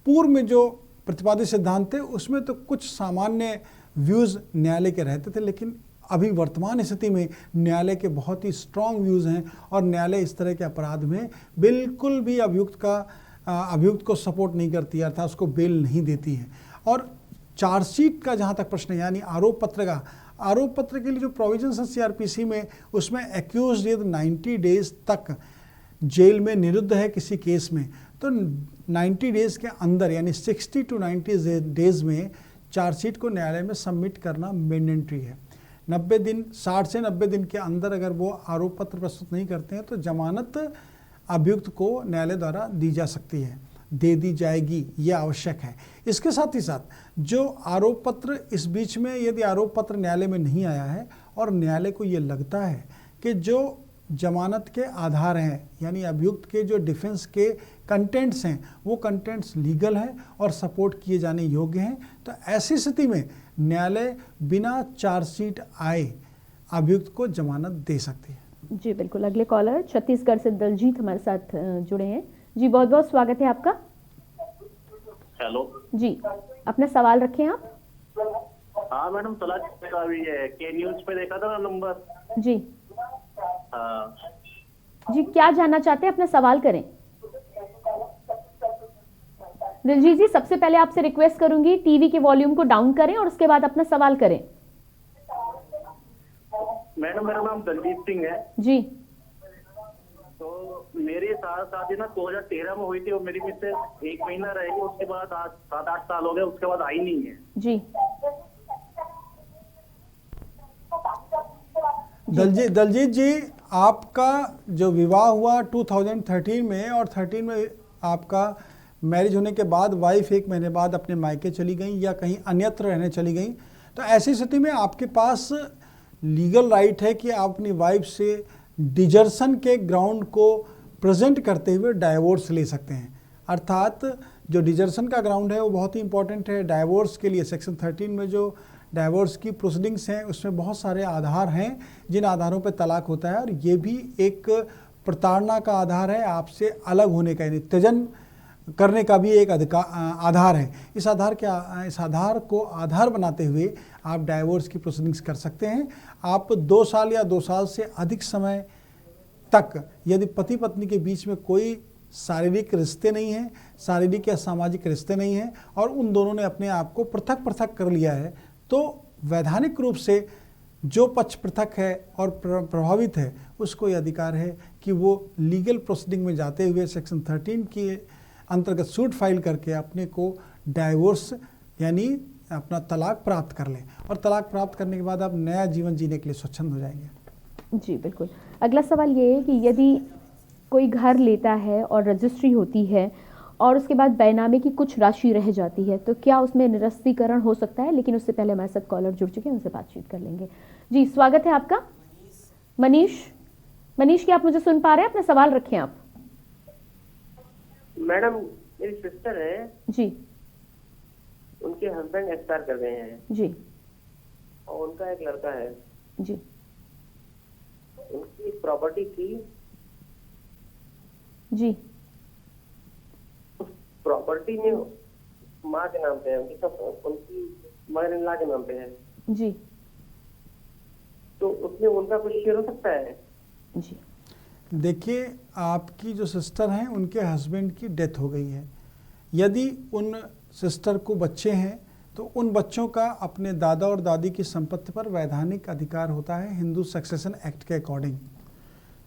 पूर्व में जो प्रतिपादित सिद्धांत थे उसमें तो कुछ सामान्य व्यूज़ न्यायालय के रहते थे, लेकिन अभी वर्तमान स्थिति में न्यायालय के बहुत ही स्ट्रॉन्ग व्यूज़ हैं और न्यायालय इस तरह के अपराध में बिल्कुल भी अभियुक्त को सपोर्ट नहीं करती है, अर्थात उसको बेल नहीं देती है। और चार्जशीट का जहाँ तक प्रश्न है, यानी आरोप पत्र के लिए जो प्रोविजंस है सीआरपीसी में, उसमें एक्यूज्ड यदि 90 डेज तक जेल में निरुद्ध है किसी केस में, तो 90 डेज के अंदर यानी 60 to 90 डेज में चार्जशीट को न्यायालय में सबमिट करना मैंडेटरी है। 60 से 90 दिन के अंदर अगर वो आरोप पत्र प्रस्तुत नहीं करते हैं तो जमानत अभियुक्त को न्यायालय द्वारा दी जा सकती है, दे दी जाएगी, यह आवश्यक है। इसके साथ ही साथ जो आरोप पत्र इस बीच में यदि आरोप पत्र न्यायालय में नहीं आया है और न्यायालय को ये लगता है कि जो जमानत के आधार हैं यानी अभियुक्त के जो डिफेंस के कंटेंट्स हैं वो कंटेंट्स लीगल हैं और सपोर्ट किए जाने योग्य हैं, तो ऐसी स्थिति में न्यायालय बिना चार्जशीट आए अभियुक्त को जमानत दे सकती है। जी बिल्कुल। अगले कॉलर छत्तीसगढ़ से दलजीत हमारे साथ जुड़े हैं। जी बहुत बहुत स्वागत है आपका। हेलो जी, अपना सवाल रखें आप। हाँ मैडम, तलाक का भी है, के न्यूज पे देखा था ना नंबर। जी हाँ जी, क्या जानना चाहते हैं, अपना सवाल करें। दिलजीत जी, सबसे पहले आपसे रिक्वेस्ट करूंगी टीवी के वॉल्यूम को डाउन करें और उसके बाद अपना सवाल करें। मैडम, मेरा नाम दलजीत सिंह है जी। तो मेरी शादी ना 2013 में हुई थी और मेरी मिसेज 1 महीना रहेगी, उसके बाद आज 7-8 साल हो गए, उसके बाद आई नहीं है जी। दलजीत जी, आपका जो विवाह हुआ 2013 में और 13 में आपका मैरिज होने के बाद वाइफ 1 महीने बाद अपने मायके चली गई या कहीं अन्यत्र रहने चली गई, तो ऐसी स्थिति में आपके पास लीगल राइट है कि आप अपनी वाइफ से डिजर्सन के ग्राउंड को प्रेजेंट करते हुए डाइवोर्स ले सकते हैं। अर्थात जो डिजर्सन का ग्राउंड है वो बहुत ही इंपॉर्टेंट है डाइवोर्स के लिए। सेक्शन 13 में जो डाइवोर्स की प्रोसीडिंग्स हैं उसमें बहुत सारे आधार हैं जिन आधारों पर तलाक होता है, और ये भी एक प्रताड़ना का आधार है, आपसे अलग होने का यानी त्यजन करने का भी एक आधार है। इस आधार को आधार बनाते हुए आप डाइवोर्स की प्रोसीडिंग्स कर सकते हैं। आप 2 साल या 2 साल से अधिक समय तक यदि पति पत्नी के बीच में कोई शारीरिक रिश्ते नहीं हैं, शारीरिक या सामाजिक रिश्ते नहीं हैं और उन दोनों ने अपने आप को पृथक पृथक कर लिया है, तो वैधानिक रूप से जो पक्ष पृथक है और प्रभावित है उसको ये अधिकार है कि वो लीगल प्रोसीडिंग में जाते हुए सेक्शन 13 के अंतर्गत सूट फाइल करके अपने को डाइवोर्स यानी अपना तलाक प्राप्त कर लें और तलाक प्राप्त करने के बाद आप नया जीवन जीने के लिए स्वच्छंद हो जाएंगे। जी बिल्कुल। अगला सवाल ये है कि यदि कोई घर लेता है और रजिस्ट्री होती है और उसके बाद बैनामे की कुछ राशि रह जाती है तो क्या उसमें निरस्तीकरण हो सकता है? लेकिन उससे पहले हमारे साथ कॉलर जुड़ चुके हैं, उनसे बातचीत कर लेंगे। जी स्वागत है आपका। मनीष क्या आप मुझे सुन पा रहे हैं? अपना सवाल रखें आप। मैडम मेरी सिस्टर है जी, उनके हस्बैंड एक्सपायर कर गए हैं जी, और उनका एक लड़का है जी, उनकी प्रॉपर्टी थी जी, प्रॉपर्टी में माँ के नाम पे है, उनकी मदर इन लॉ के नाम पे है जी, तो उसमें उनका कुछ शेयर हो सकता है? जी देखिए, आपकी जो सिस्टर हैं उनके हस्बैंड की डेथ हो गई है। यदि उन सिस्टर को बच्चे हैं तो उन बच्चों का अपने दादा और दादी की संपत्ति पर वैधानिक अधिकार होता है हिंदू सक्सेशन एक्ट के अकॉर्डिंग।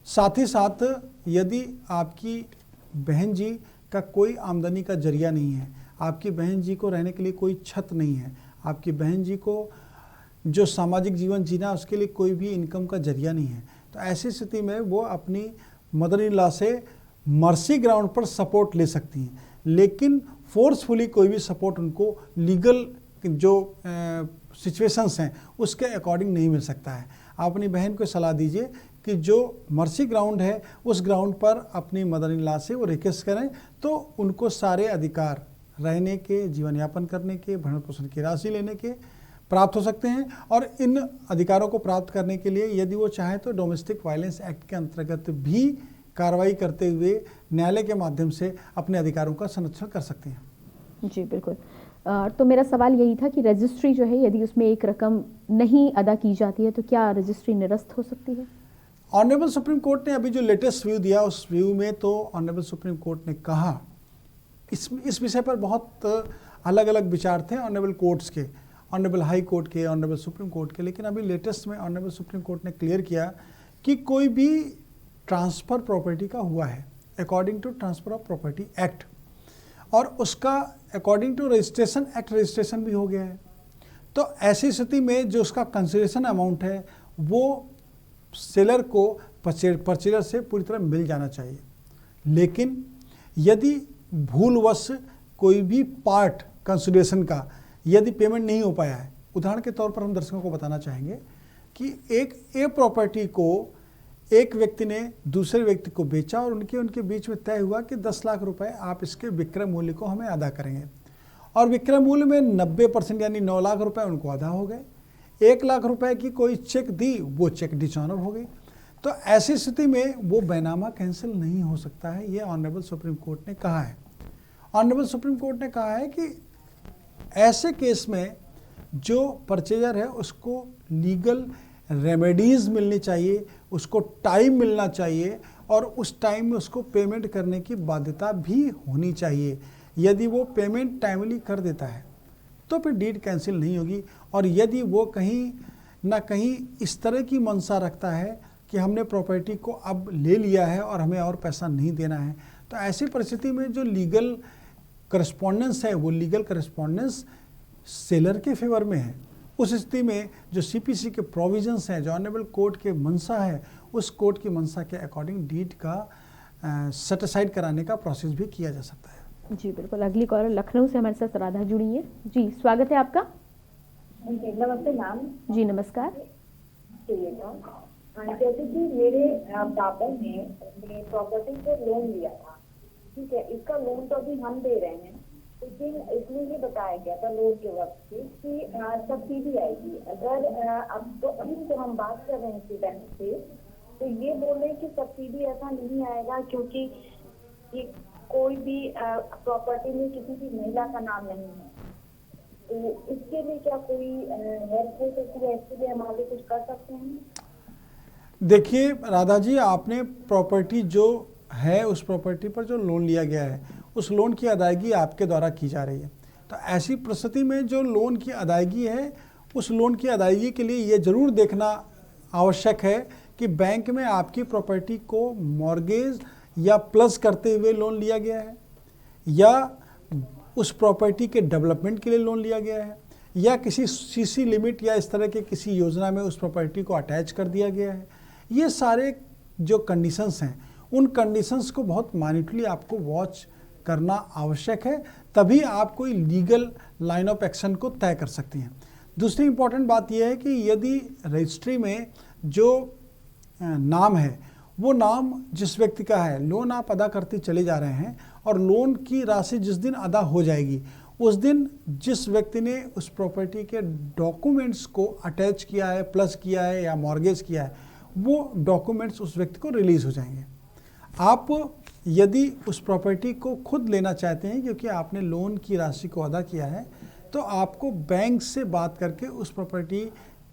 साथ ही साथ यदि आपकी बहन जी का कोई आमदनी का जरिया नहीं है, आपकी बहन जी को रहने के लिए कोई छत नहीं है, आपकी बहन जी को जो सामाजिक जीवन जीना उसके लिए कोई भी इनकम का जरिया नहीं है, तो ऐसी स्थिति में वो अपनी मदर इन लॉ से मर्सी ग्राउंड पर सपोर्ट ले सकती हैं, लेकिन फोर्सफुली कोई भी सपोर्ट उनको लीगल जो सिचुएशंस हैं उसके अकॉर्डिंग नहीं मिल सकता है। आप अपनी बहन को सलाह दीजिए कि जो मर्सी ग्राउंड है उस ग्राउंड पर अपनी मदर इन लॉ से वो रिक्वेस्ट करें तो उनको सारे अधिकार रहने के, जीवन यापन करने के, भरण पोषण की राशि लेने के प्राप्त हो सकते हैं। और इन अधिकारों को प्राप्त करने के लिए यदि वो चाहें तो डोमेस्टिक वायलेंस एक्ट के अंतर्गत भी कार्रवाई करते हुए न्यायालय के माध्यम से अपने अधिकारों का संरक्षण कर सकते हैं। जी बिल्कुल। तो मेरा सवाल यही था कि रजिस्ट्री जो है यदि उसमें एक रकम नहीं अदा की जाती है तो क्या रजिस्ट्री निरस्त हो सकती है? ऑनरेबल सुप्रीम कोर्ट ने अभी जो लेटेस्ट व्यू दिया उस व्यू में तो ऑनरेबल सुप्रीम कोर्ट ने कहा, इस विषय पर बहुत अलग अलग विचार थे ऑनरेबल कोर्ट्स के, ऑनरेबल हाई कोर्ट के, ऑनरेबल सुप्रीम कोर्ट के, लेकिन अभी लेटेस्ट में ऑनरेबल सुप्रीम कोर्ट ने क्लियर किया कि कोई भी ट्रांसफ़र प्रॉपर्टी का हुआ है according to transfer of property act और उसका according to registration act registration भी हो गया है, तो ऐसी स्थिति में जो उसका कंसिडरेशन अमाउंट है वो सेलर को परचेजर से पूरी तरह मिल जाना चाहिए। लेकिन यदि भूलवश कोई भी पार्ट कंसिडरेशन का यदि पेमेंट नहीं हो पाया है, उदाहरण के तौर पर हम दर्शकों को बताना चाहेंगे कि एक ए प्रॉपर्टी को एक व्यक्ति ने दूसरे व्यक्ति को बेचा और उनके बीच में तय हुआ कि 10 लाख रुपए आप इसके विक्रय मूल्य को हमें अदा करेंगे और विक्रय मूल्य में 90% यानी 9 लाख रुपए उनको अदा हो गए। 1 लाख रुपए की कोई चेक दी, वो चेक डिसऑनर हो गई, तो ऐसी स्थिति में वो बैनामा कैंसिल नहीं हो सकता है, ये ऑनरेबल सुप्रीम कोर्ट ने कहा है। ऑनरेबल सुप्रीम कोर्ट ने कहा है कि ऐसे केस में जो परचेजर है उसको लीगल रेमेडीज़ मिलनी चाहिए, उसको टाइम मिलना चाहिए और उस टाइम में उसको पेमेंट करने की बाध्यता भी होनी चाहिए। यदि वो पेमेंट टाइमली कर देता है तो फिर डीड कैंसिल नहीं होगी। और यदि वो कहीं ना कहीं इस तरह की मंशा रखता है कि हमने प्रॉपर्टी को अब ले लिया है और हमें और पैसा नहीं देना है, तो ऐसी परिस्थिति में जो लीगल करस्पॉन्डेंस है वो लीगल करस्पॉन्डेंस सेलर के फेवर में है। उस स्थिति में जो सीपीसी के प्रोविजंस हैं, जो ऑनरेबल कोर्ट के मंशा है, उस कोर्ट की मंशा के अकॉर्डिंग डीड का सेटिसाइड कराने का प्रोसेस भी किया जा सकता है। जी बिल्कुल। अगली कॉलर लखनऊ से हमारे साथ राधा जुड़ी है। जी स्वागत है आपका। नमस्ते मैम। जी नमस्कार। जैसे कि मेरे पापा ने अपनी प्रॉपर्टी पे लोन लिया था, ठीक है, इसका लोन तो अभी हम दे रहे हैं, लेकिन इसमें ये बताया गया था लोन के वक्त से कि सब्सिडी आएगी। अगर अब तो अभी तो हम बात कर रहे हैं इसी बैंक से, तो ये बोल रहे हैं कि सब्सिडी ऐसा नहीं आएगा क्योंकि ये कोई भी प्रॉपर्टी में किसी भी महिला का नाम नहीं है, तो इसके लिए क्या कोई हेल्प हो सकती है? इसके लिए हम आगे कुछ कर सकते हैं? देखिए राधा जी, आपने प्रॉपर्टी जो है उस प्रॉपर्टी पर जो लोन लिया गया है उस लोन की अदायगी आपके द्वारा की जा रही है। तो ऐसी परिस्थिति में जो लोन की अदायगी है उस लोन की अदायगी के लिए ये ज़रूर देखना आवश्यक है कि बैंक में आपकी प्रॉपर्टी को मॉर्गेज या प्लस करते हुए लोन लिया गया है, या उस प्रॉपर्टी के डेवलपमेंट के लिए लोन लिया गया है, या किसी सीसी लिमिट या इस तरह के किसी योजना में उस प्रॉपर्टी को अटैच कर दिया गया है। ये सारे जो कंडीशंस हैं उन कंडीशंस को बहुत माइन्यूटली आपको वॉच करना आवश्यक है, तभी आप कोई लीगल लाइन ऑफ एक्शन को तय कर सकती हैं। दूसरी इंपॉर्टेंट बात यह है कि यदि रजिस्ट्री में जो नाम है वो नाम जिस व्यक्ति का है, लोन आप अदा करते चले जा रहे हैं और लोन की राशि जिस दिन अदा हो जाएगी उस दिन जिस व्यक्ति ने उस प्रॉपर्टी के डॉक्यूमेंट्स को अटैच किया है, प्लस किया है या मॉर्गेज किया है, वो डॉक्यूमेंट्स उस व्यक्ति को रिलीज़ हो जाएंगे। आप यदि उस प्रॉपर्टी को खुद लेना चाहते हैं क्योंकि आपने लोन की राशि को अदा किया है, तो आपको बैंक से बात करके उस प्रॉपर्टी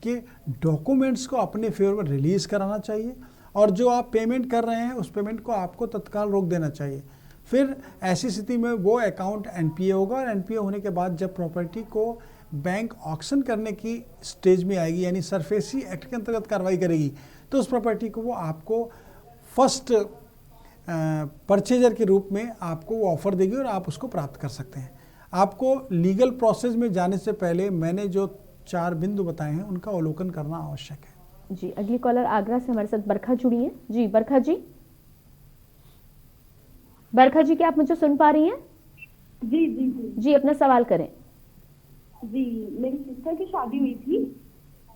के डॉक्यूमेंट्स को अपने फेवर में रिलीज़ कराना चाहिए, और जो आप पेमेंट कर रहे हैं उस पेमेंट को आपको तत्काल रोक देना चाहिए। फिर ऐसी स्थिति में वो अकाउंट एनपीए होगा, और एनपीए होने के बाद जब प्रॉपर्टी को बैंक ऑक्शन करने की स्टेज में आएगी, यानी सरफेसी एक्ट के अंतर्गत कार्रवाई करेगी, तो उस प्रॉपर्टी को वो आपको फर्स्ट परचेजर के रूप में आपको वो ऑफर देगी और आप उसको प्राप्त कर सकते हैं। आपको लीगल प्रोसेस में जाने से पहले मैंने जो 4 बिंदु बताए हैं उनका अवलोकन करना आवश्यक है। जी, अगली कॉलर आगरा से हमारे साथ बरखा जुड़ी है। जी बरखा जी, बरखा जी क्या आप मुझे सुन पा रही हैं? जी जी जी जी, अपना सवाल करें। जी, मेरी सिस्टर की शादी हुई थी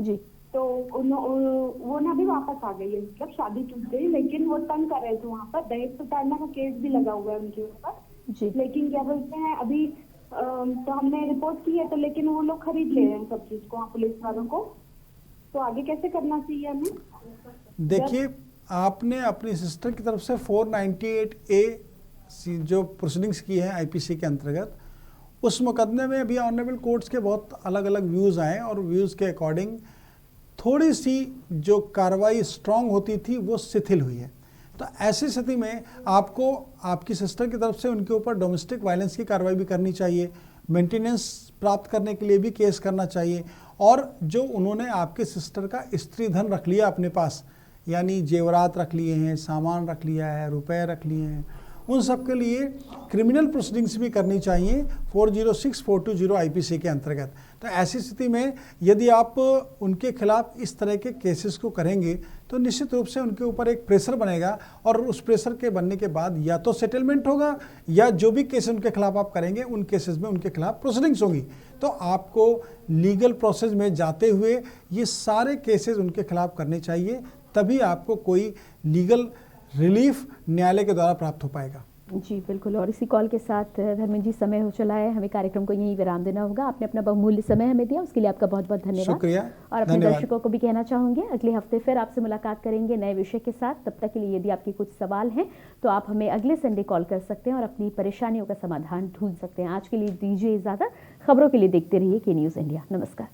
जी, तो वो ना भी वापस आ गई है, मतलब शादी टूट गई, लेकिन वो तंग कर रहे थे वहाँ पर, दहेज प्रताड़ना का केस भी लगा हुआ है उनके ऊपर जी। लेकिन क्या बोलते हैं अभी तो हमने रिपोर्ट की है, तो लेकिन वो लोग खरीद ले रहे हैं सब चीज को, वहाँ पुलिस वालों को, तो आगे कैसे करना चाहिए हमें? देखिए, आपने अपनी सिस्टर की तरफ से 498A जो प्रोसीडिंग्स की है आईपीसी के अंतर्गत, उस मुकदमे में अभी ऑनरेबल कोर्ट्स के बहुत अलग अलग व्यूज़ आए और व्यूज़ के अकॉर्डिंग थोड़ी सी जो कार्रवाई स्ट्रांग होती थी वो शिथिल हुई है। तो ऐसी स्थिति में आपको आपकी सिस्टर की तरफ से उनके ऊपर डोमेस्टिक वायलेंस की कार्रवाई भी करनी चाहिए, मेंटेनेंस प्राप्त करने के लिए भी केस करना चाहिए, और जो उन्होंने आपके सिस्टर का स्त्री धन रख लिया अपने पास, यानी जेवरात रख लिए हैं, सामान रख लिया है, रुपए रख लिए हैं, उन सब के लिए क्रिमिनल प्रोसीडिंग्स भी करनी चाहिए 406-420 आईपीसी के अंतर्गत। तो ऐसी स्थिति में यदि आप उनके खिलाफ इस तरह के केसेस को करेंगे तो निश्चित रूप से उनके ऊपर एक प्रेशर बनेगा, और उस प्रेशर के बनने के बाद या तो सेटलमेंट होगा या जो भी केस उनके खिलाफ आप करेंगे उन केसेस में उनके खिलाफ प्रोसीडिंग्स होंगी। तो आपको लीगल प्रोसेस में जाते हुए ये सारे केसेस उनके खिलाफ करने चाहिए, तभी आपको कोई लीगल रिलीफ न्यायालय के द्वारा प्राप्त हो पाएगा। जी बिल्कुल, और इसी कॉल के साथ धर्मेंद्र जी समय हो चला है, हमें कार्यक्रम को यहीं विराम देना होगा। आपने अपना बहुमूल्य समय हमें दिया, उसके लिए आपका बहुत बहुत धन्यवाद। शुक्रिया। और अपने दर्शकों को भी कहना चाहूंगे अगले हफ्ते फिर आपसे मुलाकात करेंगे नए विषय के साथ। तब तक के लिए यदि आपके कुछ सवाल हैं तो आप हमें अगले संडे कॉल कर सकते हैं और अपनी परेशानियों का समाधान ढूंढ सकते हैं। आज के लिए दीजिए इजाजत, खबरों के लिए देखते रहिए के न्यूज़ इंडिया। नमस्कार।